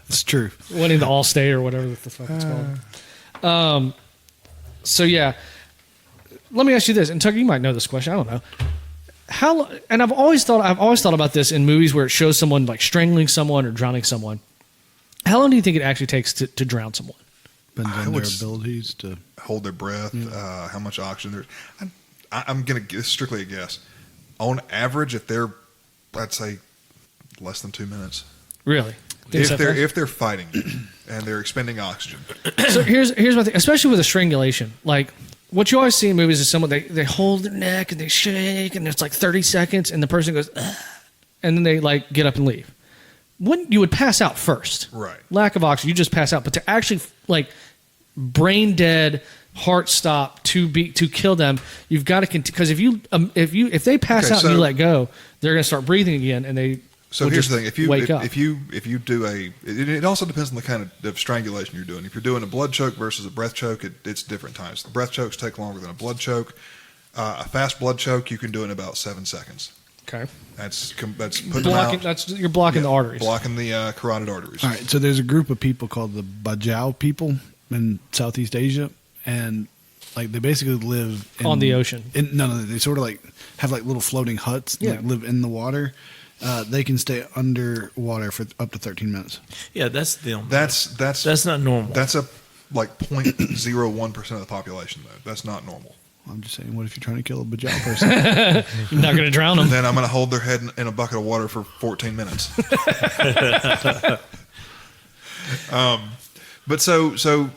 It's true. winning the All State or whatever the fuck it's called. So yeah, let me ask you this, and Tucker, you might know this question. I don't know. And I've always thought about this in movies where it shows someone like strangling someone or drowning someone. How long do you think it actually takes to drown someone? Depends I on their would s- abilities to. Hold their breath, how much oxygen there's. I'm going to strictly a guess. On average, if they're, I'd say, less than 2 minutes. Really? Think so fast? If they're fighting and they're expending oxygen. So here's my thing, especially with a strangulation. Like what you always see in movies is someone they hold their neck and they shake and it's like 30 seconds and the person goes, "Ugh," and then they like get up and leave. You would pass out first. Right. Lack of oxygen, you just pass out. But to actually like brain dead, heart stop to kill them, you've got to continue because if they pass Okay, out so- and you let go, they're going to start breathing again and they. So will here's just the thing: if you wake up. if you do it also depends on the kind of strangulation you're doing. If you're doing a blood choke versus a breath choke, it's different times. The breath chokes take longer than a blood choke. A fast blood choke you can do in about 7 seconds. Okay. That's putting Blocking. them out. You're blocking the arteries. Blocking the carotid arteries. All right, so there's a group of people called the Bajau people in Southeast Asia, and like they basically live On the ocean. No, they sort of like have like little floating huts. Yeah. Like live in the water. They can stay underwater for up to 13 minutes. Yeah, that's them. That's not normal. That's a like 0.01% of the population though. That's not normal. I'm just saying, what if you're trying to kill a Bajau person? You're not going to drown them. Then I'm going to hold their head in a bucket of water for 14 minutes. But so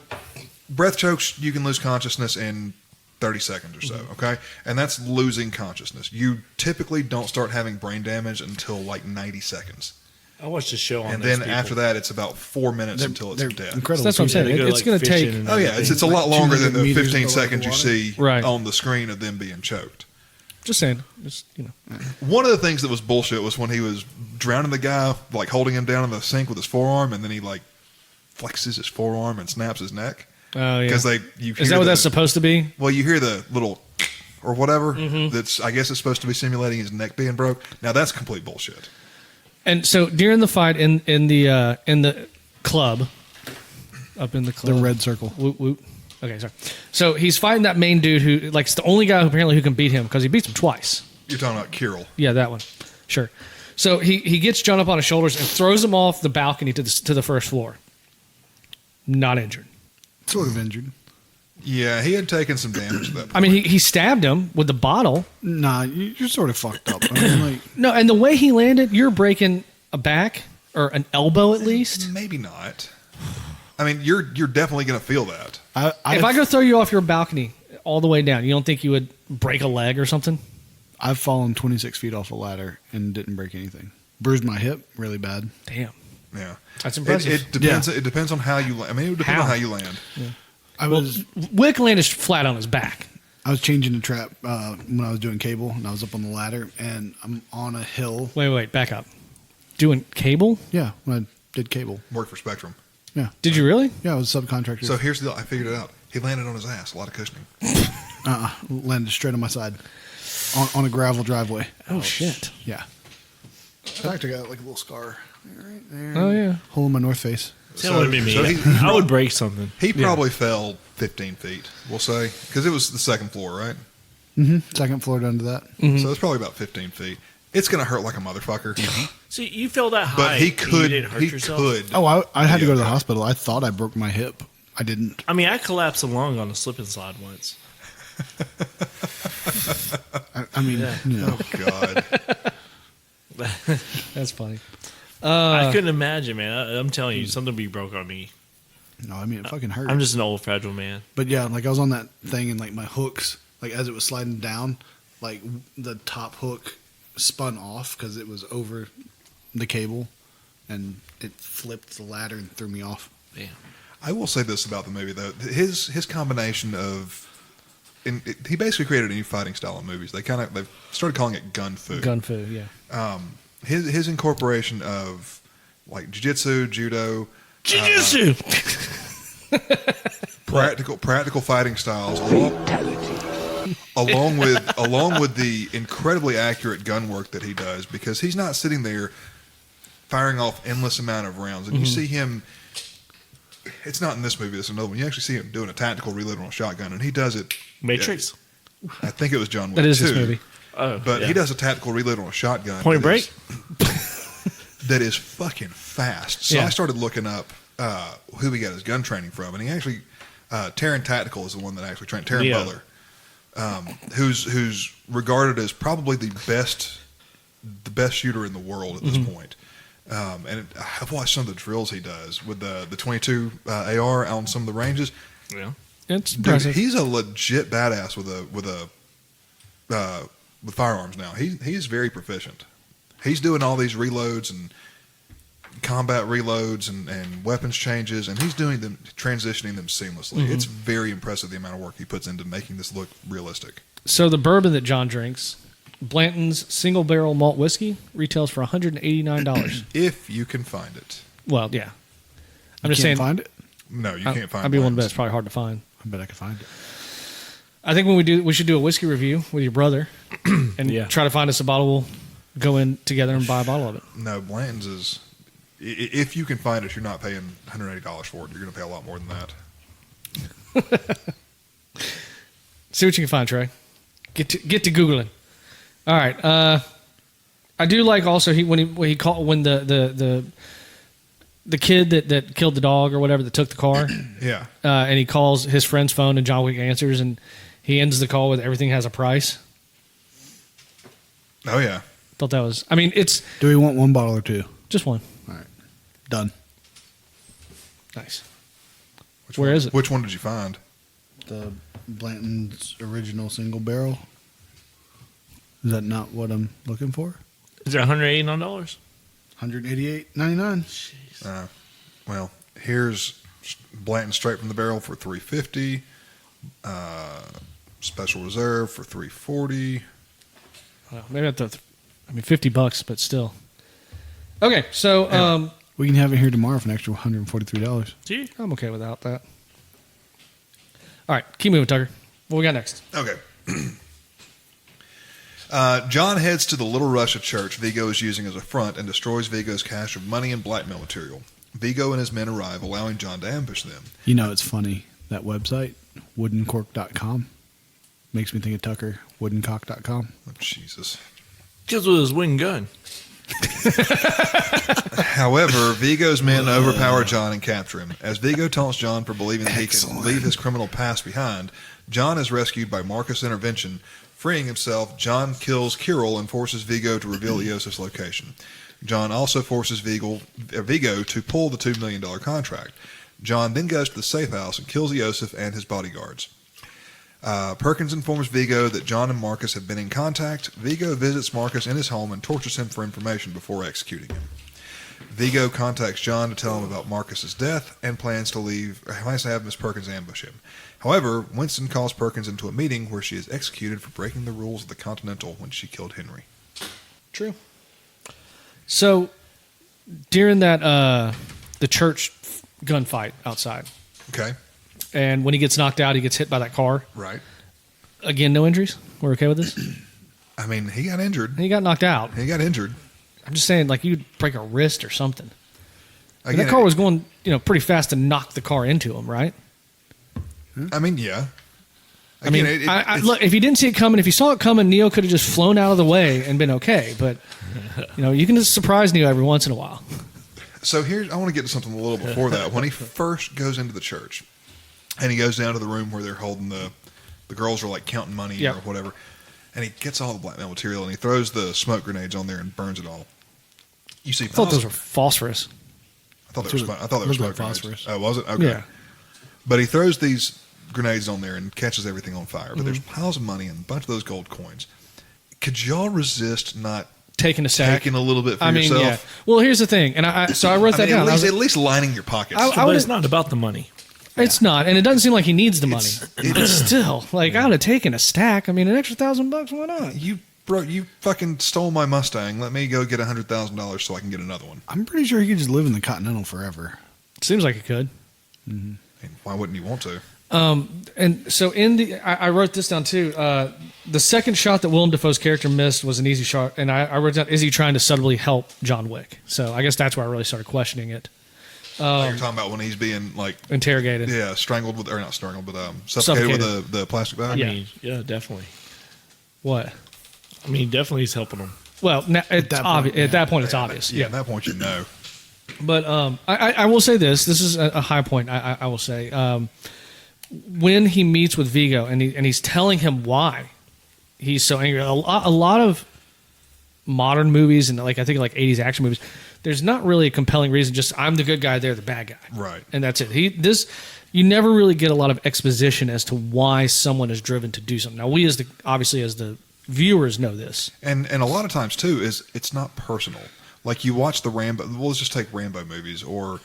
breath chokes, you can lose consciousness in 30 seconds or so, okay? And that's losing consciousness. You typically don't start having brain damage until like 90 seconds. I watched a show on And those then people. after that, it's about 4 minutes until it's They're dead. incredible. That's what I'm people. saying. They go, It's like, going to take. fishing and Oh, yeah. everything. It's a lot longer than the 200 meters 15 below seconds the you water. see Right. on the screen of them being choked. Just saying. Just One of the things that was bullshit was when he was drowning the guy, like holding him down in the sink with his forearm, and then he like flexes his forearm and snaps his neck. Oh yeah. Because Is that what that's supposed to be? Well, you hear the little or whatever. Mm-hmm. That's I guess it's supposed to be simulating his neck being broke. Now that's complete bullshit. And so during the fight in the club, up in the The club, red circle. Woot, woot. Okay, sorry. So he's fighting that main dude who, like, it's the only guy who can beat him because he beats him twice. You're talking about Kirill. Yeah, that one. Sure. So he gets John up on his shoulders and throws him off the balcony to the first floor. Not injured. Sort of injured. Yeah, he had taken some damage at that point. I mean, he stabbed him with the bottle. Nah, you're sort of fucked up. I mean, like, No, and the way he landed, you're breaking a back or an elbow at least. Maybe not. I mean, you're definitely going to feel that. If I go throw you off your balcony all the way down, you don't think you would break a leg or something? I've fallen 26 feet off a ladder and didn't break anything. Bruised my hip really bad. Damn. Yeah, That's impressive. It depends. Yeah. It depends on how you. I mean, it would depend How? on how you land. I Well, was Wick landed flat on his back. I was changing the trap when I was doing cable, and I was up on the ladder, and I'm on a hill. Wait, back up. Doing cable? Yeah, when I did cable. Work for Spectrum. Yeah, Did you really? yeah, I was a subcontractor. So here's the deal. I figured it out. He landed on his ass. A lot of cushioning. Landed straight on my side on a gravel driveway. Oh, shit. Yeah. In fact, I got like a little scar right there. Oh, yeah. Hole in my north face. That would be me. so I would break something. He probably fell 15 feet. We'll say because it was the second floor, right? Second floor down to that. So it's probably about 15 feet. It's going to hurt like a motherfucker. See, you fell that high. But he and could. You didn't hurt He yourself. could. Oh, I had to go to the okay. hospital. I thought I broke my hip. I didn't. I mean, I collapsed a lung on a slip and slide once. I mean, you know. Oh God. That's funny. I couldn't imagine, man. I'm telling you, something would be broke on me. No, I mean, it fucking hurt. I'm just an old, fragile man. But yeah, like I was on that thing and like my hooks, like as it was sliding down, like the top hook spun off because it was over the cable and it flipped the ladder and threw me off. Damn. I will say this about the movie though: his combination of, he basically created a new fighting style in movies. They've started calling it gun fu. Gun fu, yeah. His incorporation of like jiu-jitsu, judo, Jiu-jitsu! practical fighting styles, along with the incredibly accurate gun work that he does, because he's not sitting there firing off endless amount of rounds, and you see him. It's not in this movie. It's another one. You actually see him doing a tactical reload on a shotgun, and he does it. Matrix. I think it was John Wick. That is too, this movie. Oh, but yeah. he does a tactical reload on a shotgun. Point Break. That is fucking fast. So Yeah. I started looking up who he got his gun training from, and he actually Terran Tactical is the one that actually trained Terran Yeah. Butler, who's regarded as probably the best shooter in the world at this point. I've watched some of the drills he does with the 22 AR out on some of the ranges. Yeah. It's Dude, impressive. he's a legit badass with firearms now. He's very proficient. He's doing all these reloads and combat reloads and weapons changes, and he's doing them, transitioning them seamlessly. It's very impressive the amount of work he puts into making this look realistic. So the bourbon that John drinks Blanton's single barrel malt whiskey retails for $189. If you can find it. Well, yeah. I'm You just can't saying. find it? No, you can't find I'd be willing to bet Blanton's. it's probably hard to find. I bet I could find it. I think we should do a whiskey review with your brother and Yeah. try to find us a bottle. We'll go in together and buy a bottle of it. No, Blanton's is. If you can find it, you're not paying $180 for it. You're going to pay a lot more than that. See what you can find, Trey. Get to Googling. All right. I do like also when the kid that killed the dog or whatever that took the car, Yeah. and he calls his friend's phone and John Wick answers and he ends the call with everything has a price. Oh, yeah. Thought that was. I mean, it's Do we want one bottle or two? just one. All right. Done. Nice. Where is it? Which one did you find? The Blanton's original single barrel. Is that not what I'm looking for? Is it $189? $188.99. Well, here's Blanton straight from the barrel for $350. Special reserve for $340. Well, maybe $50, but still. Okay, so We can have it here tomorrow for an extra $143. See? I'm okay without that. All right, keep moving, Tucker. What we got next? Okay. John heads to the Little Russia church Vigo is using as a front and destroys Vigo's cache of money and blackmail material. Vigo and his men arrive, allowing John to ambush them. You know, it's funny. That website, woodencork.com, makes me think of Tucker, woodencock.com. Oh, Jesus. Kills with his wing gun. However, Vigo's men overpower John and capture him. As Vigo taunts John for believing that he can leave his criminal past behind, John is rescued by Marcus' intervention. Freeing himself, John kills Kirill and forces Vigo to reveal Iosif's location. John also forces Vigo to pull the $2 million contract. John then goes to the safe house and kills Iosif and his bodyguards. Perkins informs Vigo that John and Marcus have been in contact. Vigo visits Marcus in his home and tortures him for information before executing him. Vigo contacts John to tell him about Marcus's death and plans to have Miss Perkins ambush him. However, Winston calls Perkins into a meeting where she is executed for breaking the rules of the Continental when she killed Henry. True. So, during that the church gunfight outside, Okay? and when he gets knocked out, he gets hit by that car. Right. Again, no injuries. We're okay with this. I mean, he got injured. He got knocked out. He got injured. I'm just saying, like you'd break a wrist or something. And Again, that car was going, pretty fast to knock the car into him, right? I mean, yeah. I mean, Again, look, if you didn't see it coming, if you saw it coming, Neo could have just flown out of the way and been okay. But you can just surprise Neo every once in a while. So I want to get to something a little before that. When he first goes into the church, and he goes down to the room where they're holding the girls are like counting money or whatever, and he gets all the blackmail material and he throws the smoke grenades on there and burns it all. You see, I thought those were phosphorus. I thought they were Looked smoke like grenades. phosphorus. Oh, was it? Okay. Yeah. But he throws these grenades on there and catches everything on fire. But there's piles of money and a bunch of those gold coins. Could y'all resist not Taking a sack. taking a little bit for I mean, yourself? yeah. Well, here's the thing, and so I wrote that down. At least lining your pockets. But it's not about the money. It's not, and it doesn't seem like he needs the money. But still, like I would have taken a stack. I mean, an extra $1,000, why not? You fucking stole my Mustang. Let me go get $100,000 so I can get another one. I'm pretty sure he could just live in the Continental forever. Seems like he could. And why wouldn't you want to? And so I wrote this down too. The second shot that Willem Dafoe's character missed was an easy shot, and I wrote down, is he trying to subtly help John Wick? So I guess that's where I really started questioning it. You're talking about when he's being Interrogated. strangled with, or not strangled, but suffocated with the plastic bag. Yeah. I mean, yeah, definitely. What? I mean, definitely he's helping them. Well, at that obvious. point, At that point, it's obvious. Yeah, at that point you know. But I will say this. This is a high point. I will say when he meets with Vigo and he's telling him why he's so angry. A lot of modern movies and I think 80s action movies, there's not really a compelling reason. Just I'm the good guy, they're the bad guy, Right. and that's it. You never really get a lot of exposition as to why someone is driven to do something. Now we obviously as the viewers know this, And a lot of times too it's not personal. Like you watch the Rambo. Well, let's just take Rambo movies or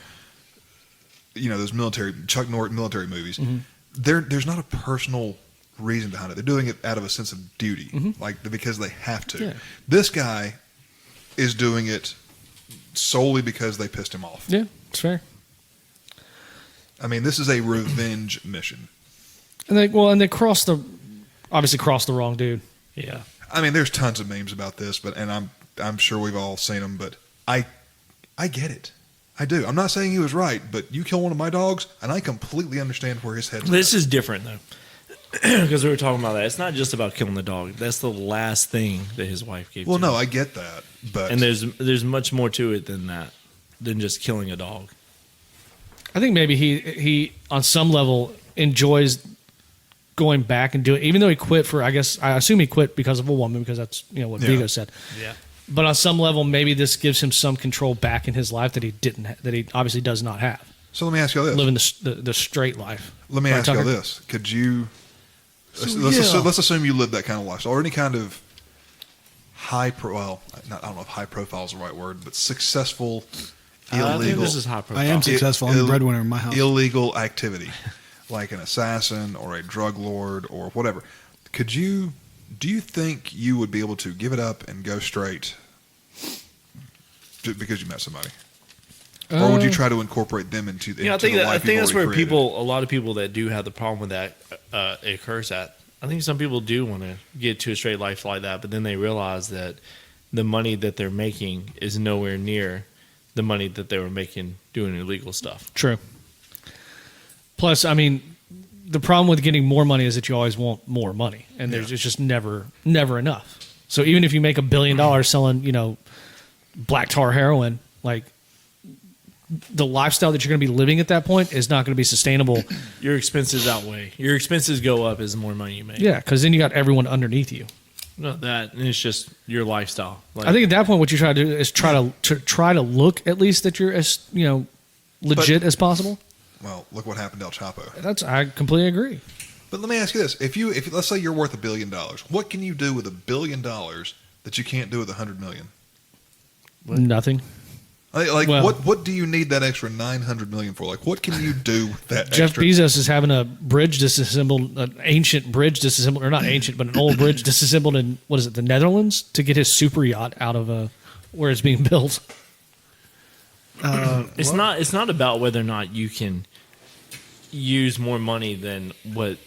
those Chuck Norris military movies. There's not a personal reason behind it. They're doing it out of a sense of duty, because they have to. Yeah. This guy is doing it solely because they pissed him off. Yeah, it's fair. I mean, this is a revenge mission. And they obviously crossed the wrong dude. Yeah. I mean, there's tons of memes about this, and I'm sure we've all seen them, but I get it. I do. I'm not saying he was right, but you kill one of my dogs, and I completely understand where his head's This at. is different though. Because we were talking about that. It's not just about killing the dog. That's the last thing that his wife gave Well, to no, him. I get that, but And there's much more to it than that, than just killing a dog. I think maybe he on some level enjoys going back and doing, even though he quit I assume he quit because of a woman, because that's what Yeah. Vigo said. Yeah. But on some level, maybe this gives him some control back in his life that he obviously does not have. So let me ask you this. Living the straight life. Let me Right, ask you Tucker? this. Could you, So, let's assume you live that kind of life, or any kind of I don't know if high profile is the right word, but successful, I think illegal. this is high profile. I am successful. I'm the breadwinner in my house. Illegal activity, like an assassin or a drug lord or whatever. Do you think you would be able to give it up and go straight because you met somebody? Or would you try to incorporate them into I think the life you've that's where already created? a lot of people that do have the problem with that it occurs at. I think some people do want to get to a straight life like that, but then they realize that the money that they're making is nowhere near the money that they were making doing illegal stuff. True. Plus, I mean, the problem with getting more money is that you always want more money, and it's just never enough. So even if you make $1 billion selling, black tar heroin, like the lifestyle that you're going to be living at that point is not going to be sustainable. Your expenses outweigh. Your expenses go up as the more money you make. Yeah, because then you got everyone underneath you. Not that, and it's just your lifestyle. Like, I think at that point, what you try to do is try to look at least that you're as legit as possible. Well, look what happened to El Chapo. I completely agree. But let me ask you this: if let's say you're worth $1 billion, what can you do with $1 billion that you can't do with 100 million? Nothing. What do you need that extra 900 million for? Like, what can you do with that Jeff extra? Bezos is having a bridge disassembled, an ancient bridge disassembled, or not ancient, but an old bridge disassembled in, the Netherlands, to get his super yacht out of where it's being built. it's not about whether or not you can use more money than what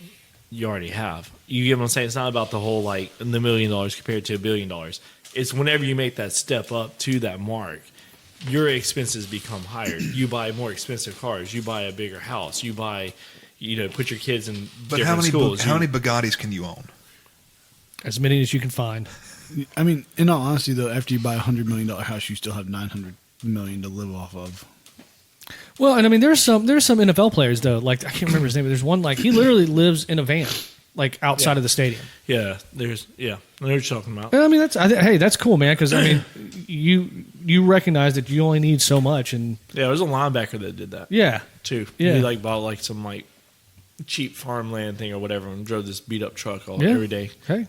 you already have. You get what I'm saying? It's not about the whole the $1 million compared to $1 billion. It's whenever you make that step up to that mark, your expenses become higher. You buy more expensive cars. You buy a bigger house. You buy, put your kids in different schools. How many Bugattis can you own? As many as you can find. I mean, in all honesty, though, after you buy a $100 million house, you still have $900 million to live off of. Well, and I mean, there's some NFL players though. Like, I can't remember his name, but there's one he literally lives in a van, outside of the stadium. Yeah, I know what you're talking about. And I mean, that's cool, man. Because I mean, you recognize that you only need so much, and Yeah, there was a linebacker that did that yeah, too. Yeah. He bought some cheap farmland thing or whatever and drove this beat up truck yeah. every day. Okay,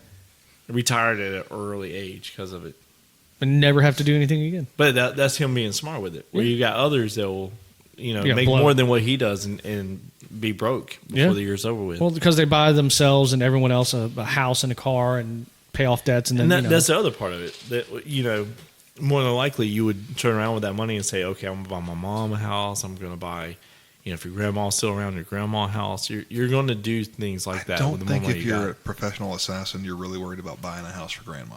Retired at an early age because of it. and never have to do anything again. But that's him being smart with it. Where Yeah. you got others that will, Yeah, make blow. more than what he does and be broke before Yeah. the year's over with. Well, because they buy themselves and everyone else a house and a car and pay off debts, and then that's the other part of it. That more than likely you would turn around with that money and say, okay, I'm gonna buy my mom a house. I'm gonna buy, if your grandma's still around, your grandma a house. You're going to do things like that. I with don't the more think money if you you're got. a professional assassin, you're really worried about buying a house for grandma.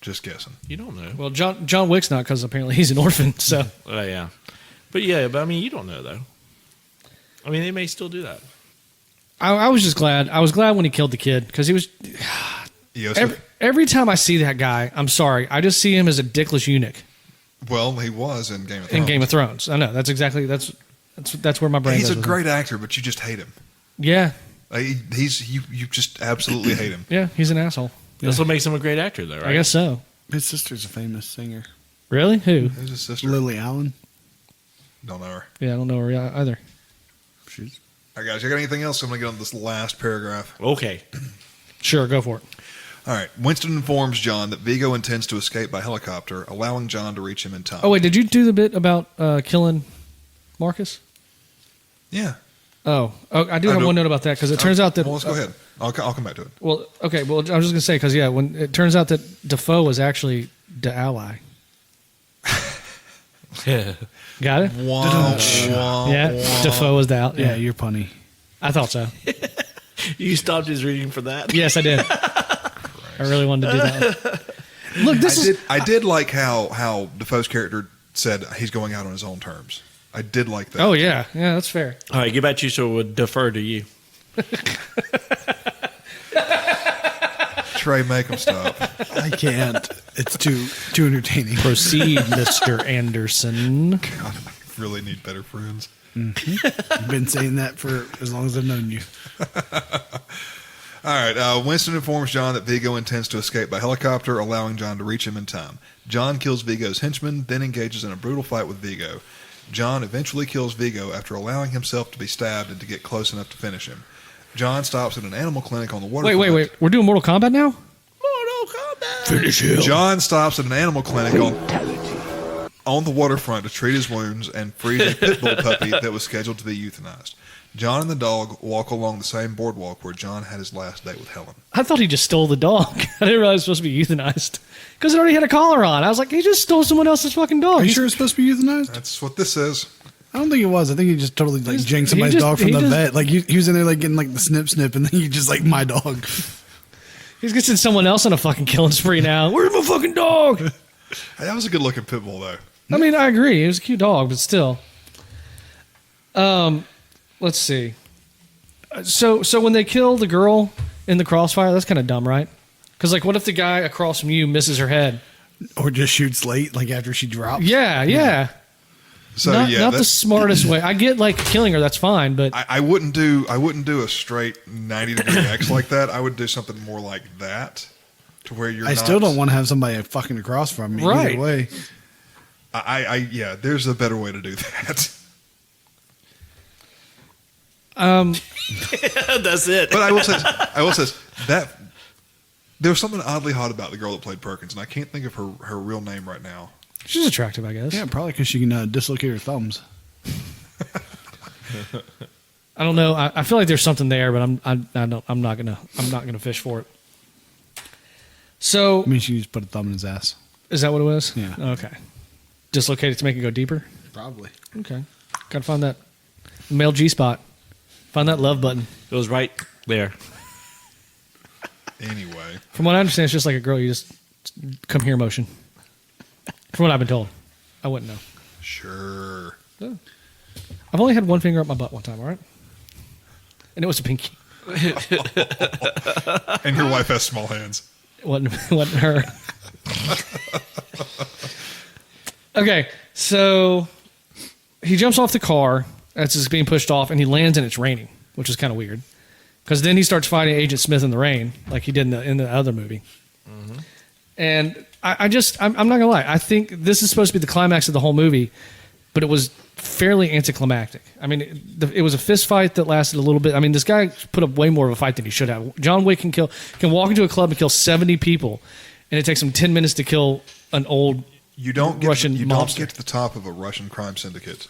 Just guessing. You don't know. well, John Wick's not, because apparently he's an orphan. So Yeah, but I mean, you don't know though. I mean, they may still do that. I was just glad. I was glad when he killed the kid, because he was. Every time I see that guy, I'm sorry, I just see him as a dickless eunuch Well, he was in Game of Thrones. in Game of Thrones. I know that's exactly that's where my brain. He's goes a with great actor, but you just hate him. him. Yeah, You just absolutely hate him. yeah, he's an asshole. That's what makes him a great actor, though, right? I guess so. His sister's a famous singer, Really? Who? Who's his sister? Lily Allen. Don't know her. Yeah, I don't know her either. She's All right, guys, you got anything else? I'm going to get on this last paragraph. Okay. Sure, go for it. All right. Winston informs John that Vigo intends to escape by helicopter, allowing John to reach him in time. Oh wait, did you do the bit about killing Marcus? Yeah. I do have one note about that because it turns out that. Well, let's go ahead. I'll come back to it. Well, okay. Well, I was just gonna say because when it turns out that Defoe was actually the ally. Got it? Yeah, Defoe was the ally. Yeah, you're punny. I thought so. You stopped his reading for that? Yes, I did. I really wanted to do that. Look, I did like how Defoe's character said he's going out on his own terms. I did like that. Oh yeah, that's fair. All right, get back to you, so we'll defer to you. Trey, make him stop. I can't. It's too entertaining. Proceed, Mr. Anderson. God, I really need better friends. I've been saying that for as long as I've known you. All right. Winston informs John that Vigo intends to escape by helicopter, allowing John to reach him in time. John kills Vigo's henchman, then engages in a brutal fight with Vigo. John eventually kills Vigo after allowing himself to be stabbed and to get close enough to finish him. John stops at an animal clinic on the waterfront. Wait. We're doing Mortal Kombat now? Finish him. John stops at an animal clinic on the waterfront to treat his wounds and frees a pit bull puppy that was scheduled to be euthanized. John and the dog walk along the same boardwalk where John had his last date with Helen. I thought he just stole the dog. I didn't realize it was supposed to be euthanized. Because it already had a collar on. I was like, he just stole someone else's fucking dog. Are you sure it's supposed to be euthanized? That's what this says. I don't think it was. I think he just totally jinked somebody's dog from the vet. Like he was in there getting the snip, and then he just my dog. He's gonna send someone else on a fucking killing spree now. Where's my fucking dog? Hey, that was a good looking pit bull though. I mean, I agree. It was a cute dog, but still. Let's see. So when they kill the girl in the crossfire, that's kind of dumb, right? Because what if the guy across from you misses her head, or just shoots late, after she drops? Yeah. So not the smartest way. I get killing her, that's fine, but I wouldn't do a straight 90-degree X like that. I would do something more like that, to where you're. I still don't want to have somebody fucking across from me. Right. Either way. There's a better way to do that. That's it. But I will say that there was something oddly hot about the girl that played Perkins, and I can't think of her real name right now. she's attractive, I guess. Yeah, probably because she can dislocate her thumbs. I don't know. I feel like there's something there, but I'm not gonna fish for it. So I mean, she just put a thumb in his ass. is that what it was? Yeah. Okay. Dislocate it to make it go deeper. Probably. Okay. Gotta find that male G spot. Find that love button. It was right there. Anyway, From what I understand, it's just like a girl. You just come here motion. From what I've been told, I wouldn't know. sure. I've only had one finger up my butt one time. All right, and it was a pinky. And your wife has small hands. It wasn't her. Okay, so he jumps off the car as it's being pushed off, and he lands, and it's raining, which is kind of weird. Because then he starts fighting Agent Smith in the rain, like he did in the other movie. Mm-hmm. And I'm not gonna lie. I think this is supposed to be the climax of the whole movie, but it was fairly anticlimactic. I mean, it was a fist fight that lasted a little bit. I mean, this guy put up way more of a fight than he should have. John Wick can walk into a club and kill 70 people, and it takes him 10 minutes to kill an old Russian you mobster. don't get to the top of a Russian crime syndicate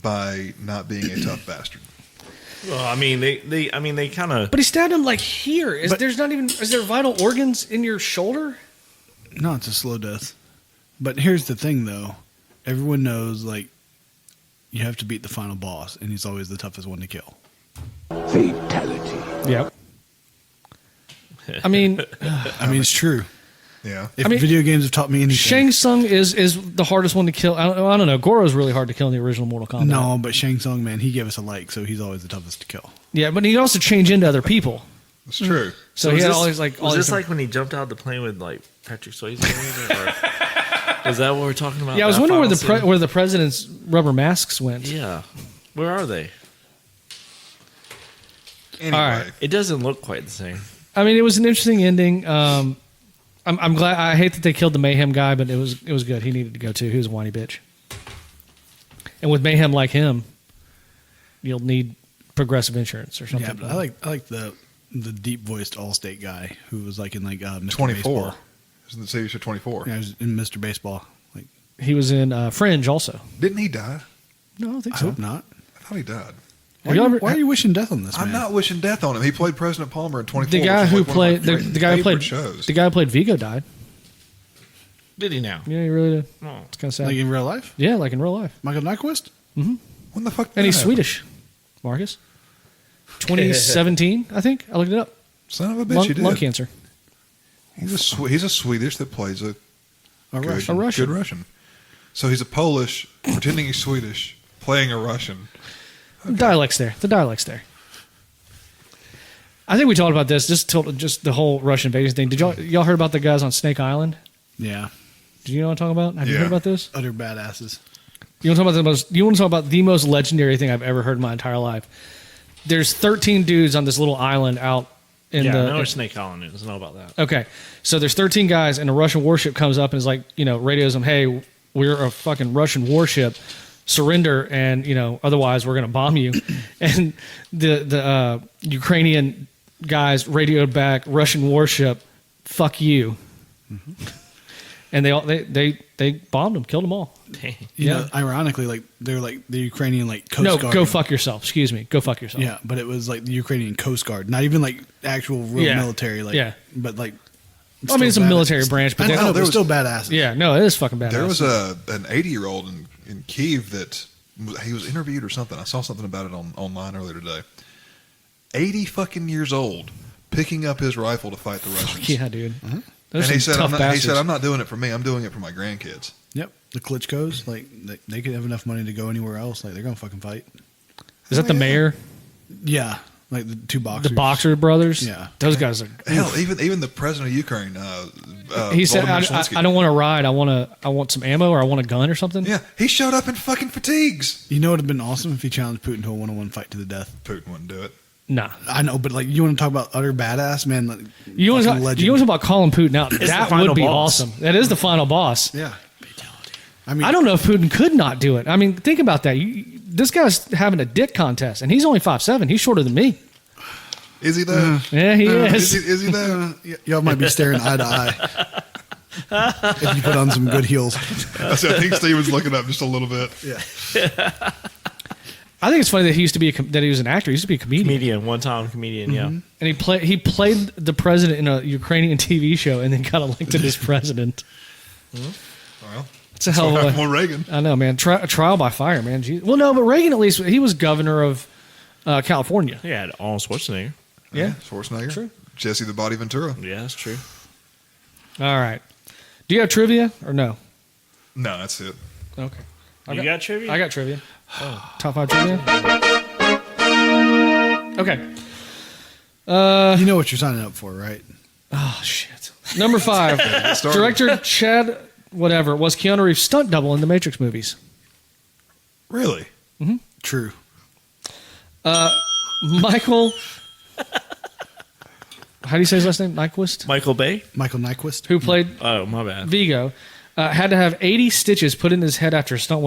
by not being a tough bastard. Well, I mean, they kind of. But he stabbed him here. Is there vital organs in your shoulder? No, it's a slow death. But here's the thing, though. Everyone knows, you have to beat the final boss, and he's always the toughest one to kill. Fatality. Yep. I mean, it's true. Yeah. If video games have taught me anything. Shang Tsung is the hardest one to kill. I don't know. Goro's really hard to kill in the original Mortal Kombat. No, but Shang Tsung, man, he gave us a like, so he's always the toughest to kill. Yeah, but he can also change into other people. It's true. So he had all these all Was these this when he jumped out of the plane with Patrick Swayze? Or is that what we're talking about? Yeah, I was wondering where the president's rubber masks went. Yeah, where are they? Anyway. All right. It doesn't look quite the same. I mean, it was an interesting ending. I'm glad. I hate that they killed the Mayhem guy, but it was good. He needed to go too. He was a whiny bitch. And with Mayhem like him, you'll need progressive insurance or something. Yeah, but I like the deep voiced Allstate guy who was in Mr. 24. Baseball. Isn't the series for 24? Yeah, he was in Mr. Baseball. He was in Fringe also. Didn't he die? No, I don't think I so. hope not. I thought he died. Why are you wishing death on this man? I'm not wishing death on him. He played President Palmer in 24. The guy who which is like one played of my the guy who played shows. the guy who played Vigo died. Did he now? Yeah, he really did. Oh. It's kind of sad. Like in real life? Yeah, like in real life. Michael Nyquist? When the fuck? did And he's that happen? Swedish, Marcus. 2017, I think. I looked it up. Son of a bitch, he did. Lung cancer. He's a Swedish that plays a good, A Russian. good Russian. So he's a Polish pretending he's Swedish, playing a Russian. The dialect's there. The dialect's there. I think we talked about this. Just the whole Russian invasion thing. Did y'all heard about the guys on Snake Island? Yeah. Do you know what I'm talking about? Have you Yeah. heard about this? Utter badasses. You want to talk about the most legendary thing I've ever heard in my entire life? There's 13 dudes on this little island out in I know the. where Snake Island is. I know about that. Okay, so there's 13 guys, and a Russian warship comes up and is like, radios them, hey, we're a fucking Russian warship, surrender, and otherwise we're gonna bomb you. And the Ukrainian guys radioed back, Russian warship, fuck you. And they bombed them, killed them all. Dang. You know, ironically, like they're like the Ukrainian Coast No, Guard. go fuck yourself. Excuse me, go fuck yourself. Yeah, but it was like the Ukrainian Coast Guard, not even like actual real Yeah. military. Like, Yeah. but like. I mean, it's a military branch, but I know, they- they're was- still badasses. yeah, no, it is fucking badass. There was an 80-year-old in Kyiv that he was interviewed or something. I saw something about it online earlier today. 80 fucking years old, picking up his rifle to fight the Russians. Yeah, dude. Uh-huh. Those And he some said, tough bastards. I'm not doing it for me. I'm doing it for my grandkids. Yep, the Klitschko's like they could have enough money to go anywhere else. Like they're gonna fucking fight. Is that the mayor? Yeah, like the two boxers. The Boxer brothers? Yeah. Those guys are. Hell, even the president of Ukraine, He said, Volodymyr Zelensky. I don't want to ride. I want some ammo or I want a gun or something. Yeah, he showed up in fucking fatigues. You know, it would have been awesome if he challenged Putin to a one-on-one fight to the death. Putin wouldn't do it. Nah. I know, but like you want to talk about utter badass, man. Like, You want fucking to legend. talk about calling Putin out? the That final would be boss. awesome. That is the final boss. Yeah. I mean, I don't know if Putin could not do it. I mean, think about that. This guy's having a dick contest, and he's only 5'7". He's shorter than me. Is he though? Yeah, he is. Is he though? y'all might be staring eye to eye if you put on some good heels. I think Steve was looking up just a little bit. Yeah. I think it's funny that he used to be that he was an actor. He used to be a comedian. Comedian, one-time comedian, yeah. And he played the president in a Ukrainian TV show, and then got elected as president. Well, It's a hell what of happened a. with Reagan. I know, man. Trial by fire, man. Jeez. Well, no, but Reagan at least he was governor of California. Yeah, Arnold Schwarzenegger. Yeah. Schwarzenegger. True. Jesse the Body Ventura. Yeah, that's true. All right. Do you have trivia or no? No, that's it. Okay. You got trivia? I got trivia. Top 5 trivia. Okay. You know what you're signing up for, right? Oh shit. Number 5. Started. Director Chad whatever was Keanu Reeves' stunt double in the Matrix movies. Really? True. Michael. How do you say his last name? Nyquist, Michael Bay? Michael Nyquist. who played Oh, my bad. Vigo, had to have 80 stitches put in his head after a stunt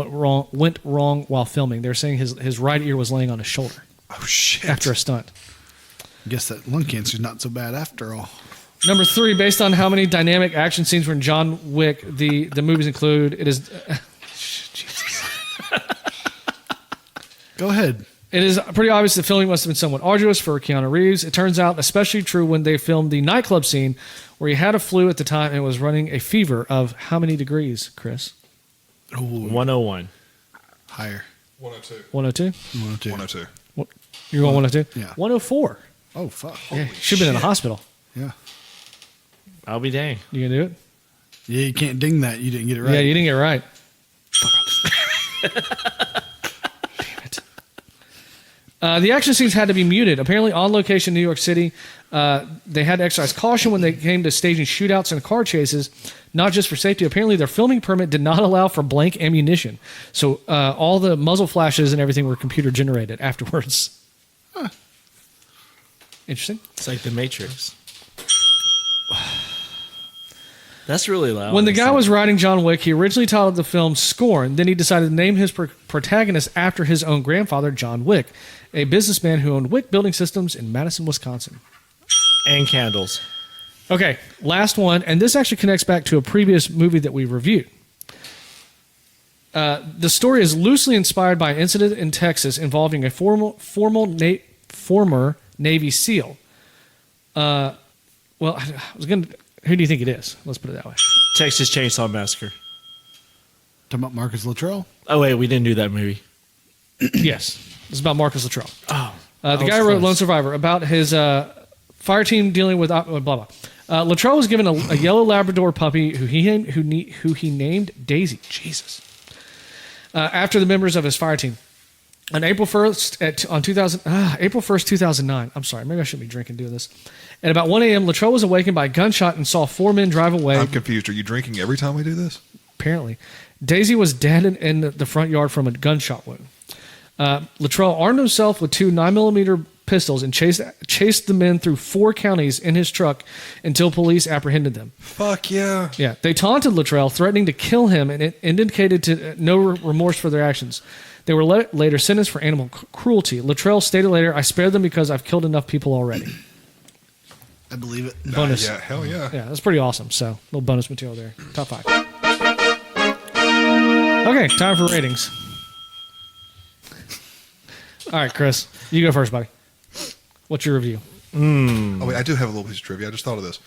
went wrong while filming. They're saying his right ear was laying on his shoulder Oh shit! after a stunt. Guess that lung cancer's not so bad after all. Number 3, based on how many dynamic action scenes were in John Wick, the movies include, it is Go ahead. it is pretty obvious the filming must have been somewhat arduous for Keanu Reeves. It turns out especially true when they filmed the nightclub scene where he had a flu at the time and was running a fever of how many degrees, Chris? Oh, 101. higher. 102. 102? 102. 102. You're going 102? Yeah. 104. Oh, fuck. Yeah, should have been in the hospital. Yeah. I'll be dang. You gonna do it? Yeah, you can't ding that. You didn't get it right. Yeah, you didn't get it right. Damn it. The action scenes had to be muted. Apparently, on location in New York City, they had to exercise caution when they came to staging shootouts and car chases, not just for safety. Apparently, their filming permit did not allow for blank ammunition. So all the muzzle flashes and everything were computer generated afterwards. Huh. Interesting. It's like The Matrix. That's really loud. When the guy was writing John Wick, he originally titled the film Scorn. Then he decided to name his protagonist after his own grandfather, John Wick, a businessman who owned Wick Building Systems in Madison, Wisconsin. And candles. Okay, last one, and this actually connects back to a previous movie that we reviewed. The story is loosely inspired by an incident in Texas involving a former Navy SEAL. Well, I was going to... Who do you think it is? Let's put it that way. Texas Chainsaw Massacre. Talking about Marcus Luttrell? Oh, wait, we didn't do that movie. Yes. It's about Marcus Luttrell. Oh. The guy who wrote Lone Survivor about his fire team dealing with... blah, blah. Luttrell was given a yellow Labrador puppy who he named Daisy. Jesus. After the members of his fire team. On April 1st, 2009. I'm sorry, maybe I shouldn't be drinking doing this. At about 1 a.m., Luttrell was awakened by a gunshot and saw 4 men drive away. I'm confused. Are you drinking every time we do this? Apparently. Daisy was dead in the front yard from a gunshot wound. Luttrell armed himself with 2 9mm pistols and chased the men through 4 counties in his truck until police apprehended them. Fuck yeah. Yeah, they taunted Luttrell, threatening to kill him, and it indicated no remorse for their actions. They were later sentenced for animal cruelty. Luttrell stated later, "I spared them because I've killed enough people already." I believe it. Bonus. Yeah, hell yeah. Yeah, that's pretty awesome. So, little bonus material there. Top 5. Okay, time for ratings. All right, Chris, you go first, buddy. What's your review? Oh, wait, I do have a little piece of trivia. I just thought of this.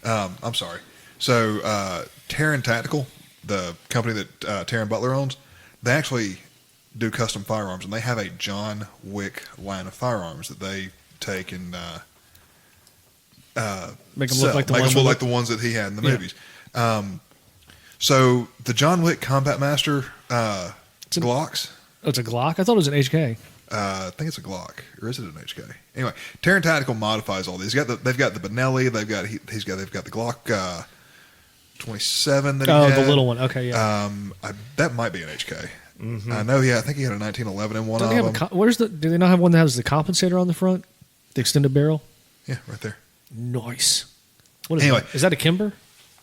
I'm sorry. So, Terran Tactical, the company that Terran Butler owns, they actually do custom firearms, and they have a John Wick line of firearms that they take and Make them sell. look like the Make ones them from look like the ones that he had in the Yeah. movies. So the John Wick Combat Master Glocks. Oh, it's a Glock? I thought it was an HK. I think it's a Glock, or is it an HK? Anyway, Terran Tactical modifies all these. They've got the Benelli. They've got the Glock 27 that he Oh, had. the little one. Okay, yeah. That might be an HK. I know. Yeah, I think he had a 1911 in one Do of they have them. do they not have one that has the compensator on the front? The extended barrel? Yeah, right there. Nice. What is Anyway. that? Is that a Kimber?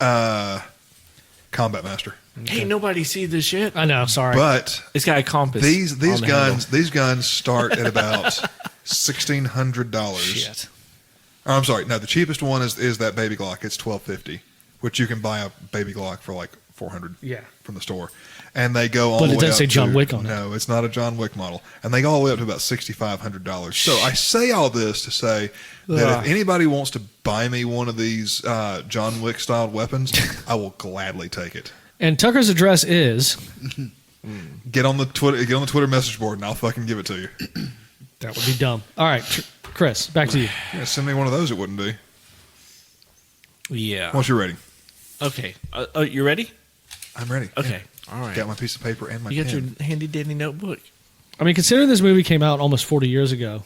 Combat Master. Ain't nobody see this shit. I know, sorry. But It's got a compass. these on the guns handle. start at about $1,600. Shit. Oh, I'm sorry. No, the cheapest one is that baby Glock. It's $1,250, which you can buy a baby Glock for like $400 Yeah. from the store. And they go all But the it way doesn't up say John to- Wick on it. No, it's not a John Wick model. And they go all the way up to about $6,500. So I say all this to say that Ugh. if anybody wants to buy me one of these John Wick styled weapons, I will gladly take it. And Tucker's address is... Get on the Twitter message board and I'll fucking give it to you. That would be dumb. All right, Chris, back to you. Yeah, send me one of those. It wouldn't be. Yeah. What's your rating? Okay. You ready? I'm ready. Okay. Yeah. All right. Got my piece of paper and my You got pen. your handy dandy notebook. I mean, considering this movie came out almost 40 years ago.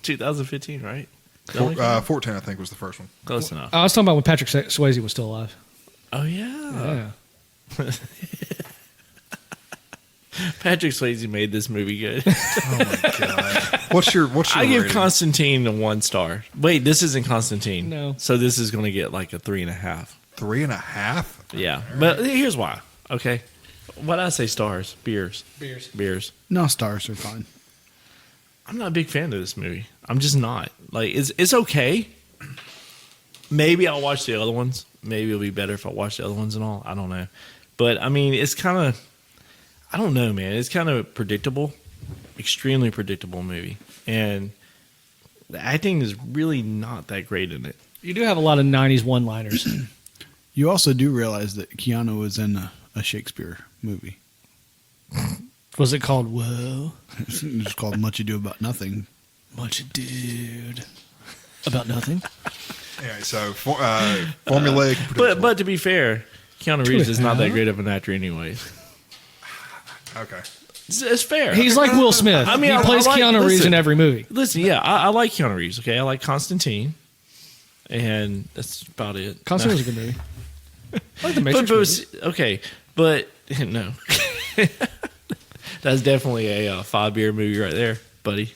2015, right? Is that when it came out? 14, I think, was the first one. Close enough. I was talking about when Patrick Swayze was still alive. Oh yeah. Yeah. Patrick Swayze made this movie good. Oh my god! What's your I give rating? Constantine a 1 star. Wait, this isn't Constantine. No. So this is going to get like a 3.5. 3.5. Yeah, but here's why. Okay, what I say stars, beers. No, stars are fine. I'm not a big fan of this movie. I'm just not. Like, it's okay. Maybe I'll watch the other ones. Maybe it'll be better if I watch the other ones and all. I don't know. But I mean, it's kind of, I don't know, man. It's kind of predictable, extremely predictable movie, and the acting is really not that great in it. You do have a lot of 90s one-liners. You also do realize that Keanu was in a Shakespeare movie. Was it called Whoa? It's called Much Ado About Nothing. Much dude. About nothing? Anyway, so formulaic. and predictable. But to be fair, Keanu Reeves is not that great of an actor, anyways. Okay. It's fair. He's like Will Smith. I mean, he I plays like- Keanu Reeves listen. in every movie. Listen, yeah, I like Keanu Reeves. Okay, I like Constantine, and that's about it. Constantine was a good movie. I like the Matrix movies. Okay, but no, that's definitely a 5-beer movie right there, buddy.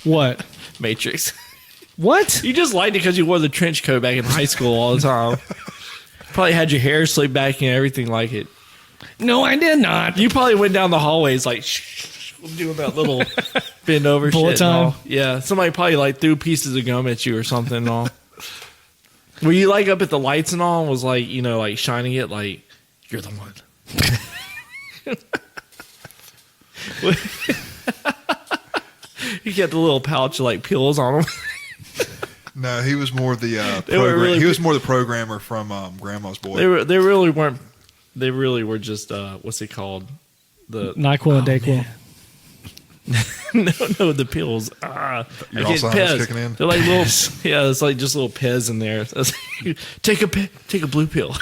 What? Matrix. What? You just liked it because you wore the trench coat back in high school all the time. Probably had your hair slicked back and everything like it. No, I did not. You probably went down the hallways like doing that little bend over Bullet shit and all. time. Yeah, somebody probably like threw pieces of gum at you or something and all. Were you like up at the lights and all and was like, you know, like shining it like You're the one. He got the little pouch of like pills on him. No, he was more the really he was more the programmer from Grandma's Boy. They really weren't. They really were just what's it called? The NyQuil and Dayquil. no, the pills. Your I get Alzheimer's Pez. kicking in? They're like little. Yeah, it's like just little Pez in there. It's like, take a blue pill.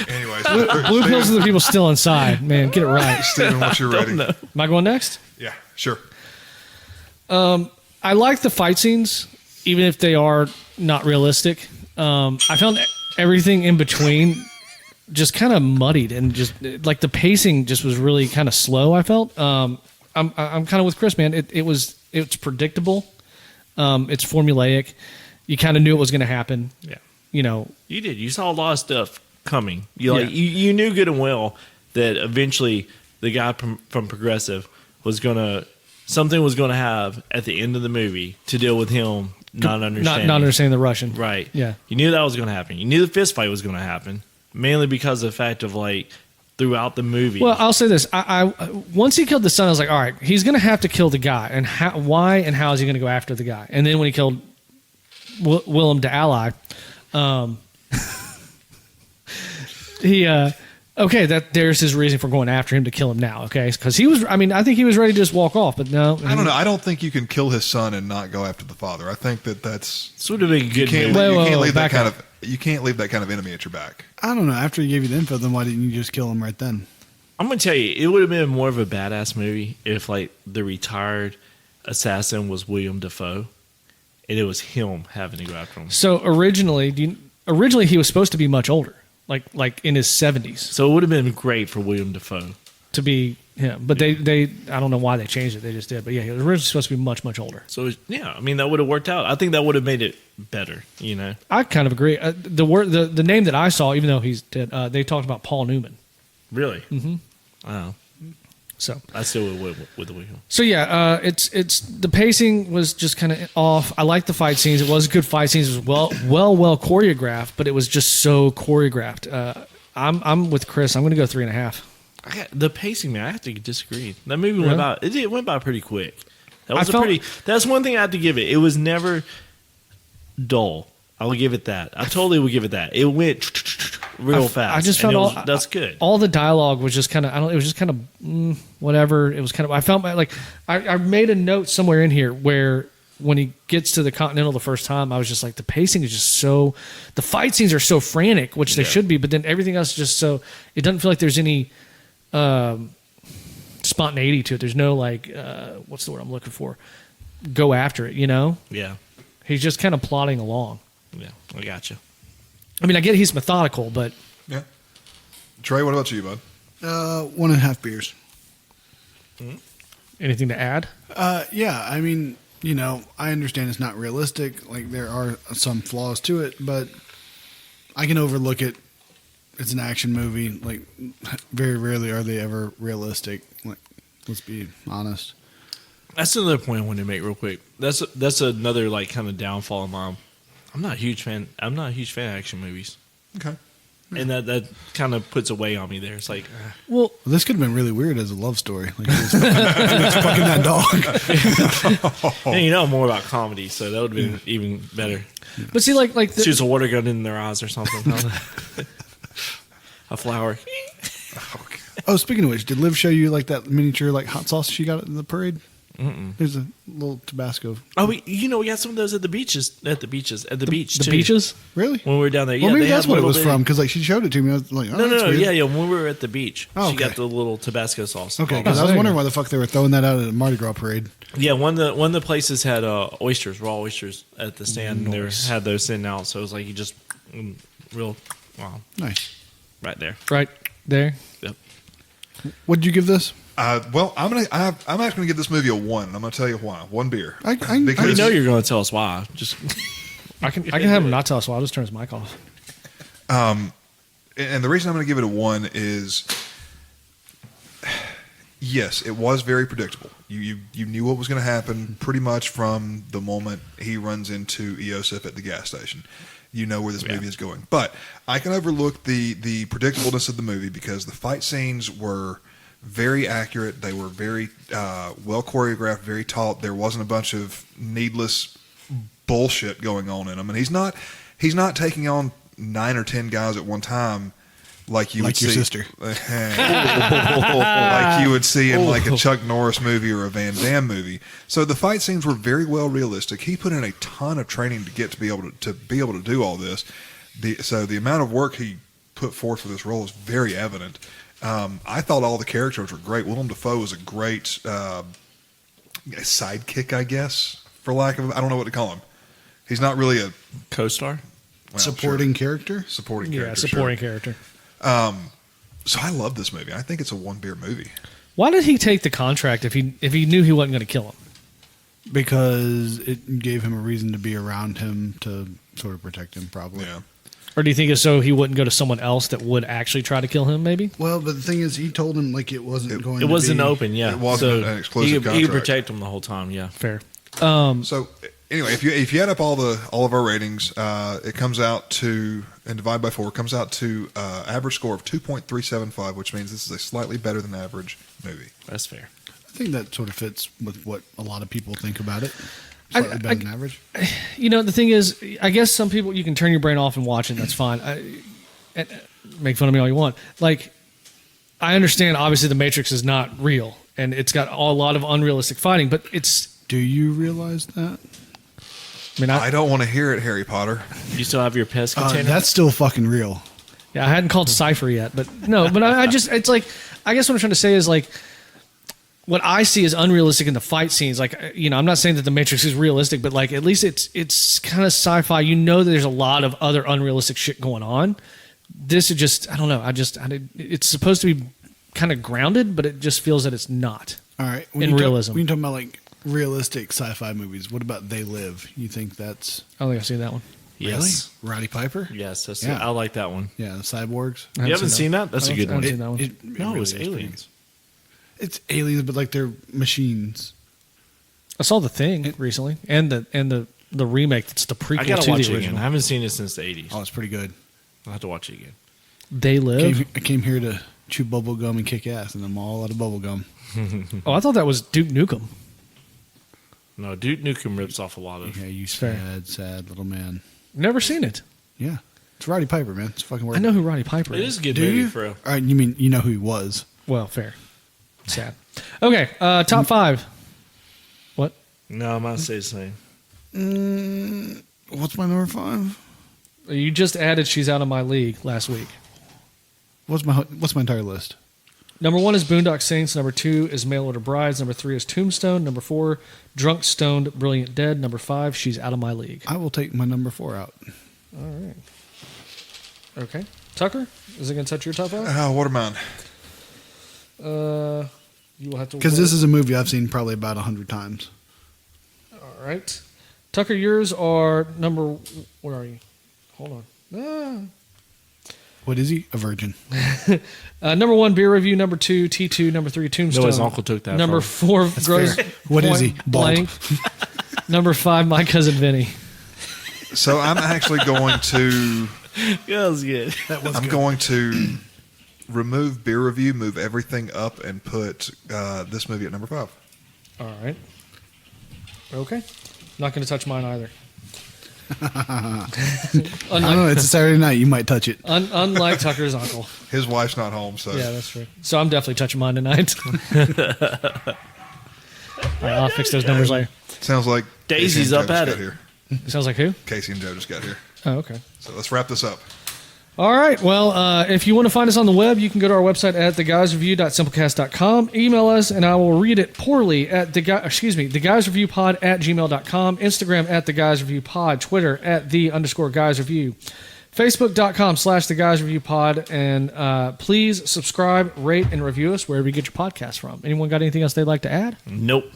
Anyways, Blue pills are the people still inside. Man, get it right. Steven, once you're ready. Am I going next? Yeah, sure. I like the fight scenes, even if they are not realistic. I found everything in between just kind of muddied and just like the pacing just was really kind of slow. I felt. I'm kind of with Chris, man. It's predictable. It's formulaic. You kind of knew it was going to happen. Yeah, you did. You saw a lot of stuff coming. You knew good and well that eventually the guy from Progressive something was gonna have at the end of the movie to deal with him not understanding the Russian. Right. Yeah. You knew that was gonna happen. You knew the fist fight was gonna happen, mainly because of the fact of like throughout the movie. Well, I'll say this: I once he killed the son, I was like, all right, he's gonna have to kill the guy, and why and how is he gonna go after the guy? And then when he killed Willem de Ally, he okay, there's his reason for going after him to kill him now. Okay, because I think he was ready to just walk off, but no. I don't know. I don't think you can kill his son and not go after the father. I think that's sort of a good. You can't leave that kind of enemy at your back. I don't know. After he gave you the info, then why didn't you just kill him right then? I'm gonna tell you, it would have been more of a badass movie if like the retired assassin was William Dafoe, and it was him having to go after him. So originally he was supposed to be much older. Like in his 70s. So it would have been great for William Dafoe to be him. But they I don't know why they changed it. They just did. But yeah, he was originally supposed to be much, much older. So yeah, I mean that would have worked out. I think that would have made it better, I kind of agree. The name that I saw, even though he's dead, they talked about Paul Newman. Really? Mm-hmm. Wow. So I still would with the William. So yeah, it's the pacing was just kind of off. I like the fight scenes. It was good fight scenes. It was well choreographed, but it was just so choreographed. I'm with Chris. I'm going to go 3.5. The pacing, man. I have to disagree. That movie went by. It went by pretty quick. That's one thing I have to give it. It was never dull. I will give it that. I totally would give it that. It went real fast. I just found that's good. All the dialogue was just kind of. It was just kind of whatever. It was kind of. I felt like I made a note somewhere in here where when he gets to the Continental the first time, I was just like, the pacing is just so. The fight scenes are so frantic, which they should be, but then everything else is just so. It doesn't feel like there's any spontaneity to it. There's no what's the word I'm looking for? Go after it, Yeah. He's just kind of plodding along. Yeah, I got you. I mean, I get he's methodical, but Yeah. Trey, what about you, bud? 1.5 beers. anything to add? Yeah, I mean, I understand it's not realistic. Like, there are some flaws to it, but I can overlook it. It's an action movie. Like, very rarely are they ever realistic. Like, let's be honest. That's another point I wanted to make real quick. That's another kind of downfall of mine. I'm not a huge fan of action movies. Okay. And that kind of puts a weight on me there. It's like, Well, this could have been really weird as a love story. Like, he was fucking that dog. I'm more about comedy, so that would have been even better. but see, Shoots a water gun in their eyes or something. A flower. Oh, speaking of which, did Liv show you that miniature hot sauce she got at the parade? Mm-mm. There's a little Tabasco. Oh, we got some of those at the beach. At the beach The too. beaches? Really? When we were down there. Well, Yeah, maybe they that's had what it was little from, because she showed it to me. I was like, oh, No, that's weird. yeah. When we were at the beach, Oh, she got okay. the little Tabasco sauce. Okay, because I was wondering why the fuck they were throwing that out at a Mardi Gras parade. Yeah, one of the places had oysters, raw oysters at the stand. Nice. They had those sitting out, so it was like you just Nice. right there. Right there. Yep. What did you give this? Well, I'm actually gonna give this movie a 1. And I'm gonna tell you why. 1 beer. We know you're going to tell us why. Just I can have him not tell us why. I'll just turn his mic off. And the reason I'm going to give it a 1 is, yes, it was very predictable. You knew what was going to happen pretty much from the moment he runs into Eosif at the gas station. you know where this movie is going. But I can overlook the predictableness of the movie because the fight scenes were very accurate. They were very well choreographed, very taut. There wasn't a bunch of needless bullshit going on in them. And he's not taking on 9 or 10 guys at one time. Like you would your see, sister. like you would see in like a Chuck Norris movie or a Van Damme movie. So the fight scenes were very well realistic. He put in a ton of training to be able to do all this. So the amount of work he put forth for this role is very evident. I thought all the characters were great. Willem Dafoe was a great sidekick, I guess, for lack of I don't know what to call him. He's not really a Co-star? Supporting character? Supporting character. Yeah, supporting character. So I love this movie. I think it's a one beer movie. Why did he take the contract if he knew he wasn't going to kill him? Because it gave him a reason to be around him to sort of protect him, probably. Yeah. Or do you think it's so he wouldn't go to someone else that would actually try to kill him, maybe? Well, but the thing is, he told him like it wasn't going to It wasn't be open, yeah. It wasn't So an exclusive he contract. could protect him the whole time, yeah. Fair. So anyway, if you add up all of our ratings, it comes out to and divide by 4 comes out to average score of 2.375, which means this is a slightly better than average movie. That's fair. I think that sort of fits with what a lot of people think about it. Slightly better than average. You know, the thing is, I guess some people, you can turn your brain off and watch it, that's fine. And make fun of me all you want. Like, I understand, obviously, The Matrix is not real, and it's got a lot of unrealistic fighting, but it's... Do you realize that? I mean, I don't want to hear it, Harry Potter. You still have your pest container? That's still fucking real. Yeah, I hadn't called Cypher yet, but no, but I just, it's like, I guess what I'm trying to say is like, what I see is unrealistic in the fight scenes. Like, you know, I'm not saying that The Matrix is realistic, but like, at least it's kind of sci-fi. You know that there's a lot of other unrealistic shit going on. This is just, I don't know. It's supposed to be kind of grounded, but it just feels that it's not. All right. Realism. When you talk about like realistic sci-fi movies, what about They Live? You think that's I don't think I've seen that one. Yes. really? Roddy Piper? Yes, that's Yeah. I like that one. Yeah, the cyborgs. I You haven't seen that? That's a good I one. haven't seen that one. No, it was really is pretty aliens. good. It's aliens, but like they're machines. I saw The Thing recently, and the remake. That's the prequel I gotta to watch the it original. again. I haven't seen it since the 80s. Oh, it's pretty good. I'll have to watch it again. They Live. I came here to chew bubble gum and kick ass, and I'm all out of bubble gum. Oh, I thought that was Duke Nukem. No, Duke Nukem rips off a lot of. Yeah, you Fair. sad little man. Never seen it. Yeah, it's Roddy Piper, man. It's fucking worth I know who Roddy Piper It is. is a good Do movie you? for real. All right, you mean you know who he was? Well, fair. Sad. Okay, top 5. What? No, I'm not say the same. What's my number 5? You just added She's Out of My League last week. What's my entire list? Number 1 is Boondock Saints. Number 2 is Mail Order Brides. Number 3 is Tombstone. Number 4, Drunk, Stoned, Brilliant, Dead. Number 5, She's Out of My League. I will take my number 4 out. All right. Okay. Tucker, is it going to touch your top 5? What are mine? You will have to. Because this is a movie I've seen probably about 100 times. All right. Tucker, yours are number. Where are you? Hold on. What is he? A virgin. Number 1, Beer Review. Number 2, T2. Number 3, Tombstone. No, his uncle took that. Number from 4, Gross. fair. What is he? Point Bald. Blank. Number 5, My Cousin Vinny. So I'm actually going to. Yeah, that was good. I'm going to remove beer review, move everything up, and put this movie at number 5. All right. Okay. Not going to touch mine either. I don't know. It's a Saturday night. You might touch it. Unlike Tucker's uncle. His wife's not home, so Yeah, that's true. So I'm definitely touching mine tonight. All right, I'll fix those numbers later. sounds like Daisy's Casey and up Joe at just it. got here. Sounds like who? Casey and Joe just got here. Oh, okay. So let's wrap this up. All right. Well, if you want to find us on the web, you can go to our website at theguysreview.simplecast.com. Email us, and I will read it poorly at theguysreviewpod at gmail.com. Instagram at theguysreviewpod. Twitter at _guysreview. Facebook.com/theguysreviewpod. And please subscribe, rate, and review us wherever you get your podcast from. Anyone got anything else they'd like to add? Nope.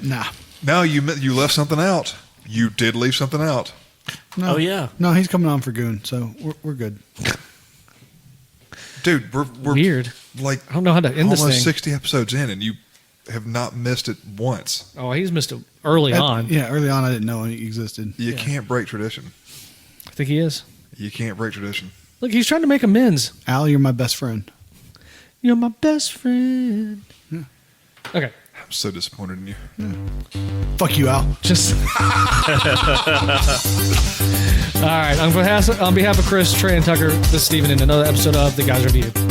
Nah. No, you left something out. You did leave something out. No. Oh, yeah. No, he's coming on for Goon, so we're good. Dude, we're Weird. like I don't know how to end this almost thing. 60 episodes in, and you have not missed it once. Oh, he's missed it early on. Yeah, early on I didn't know he existed. You can't break tradition. think he is. You can't break tradition. Look, he's trying to make amends. Al, you're my best friend. You're my best friend. Yeah. Okay. I'm so disappointed in you. Fuck you, Al. Just. All right. On behalf of Chris, Trey, and Tucker, this is Steven in another episode of The Guys Review.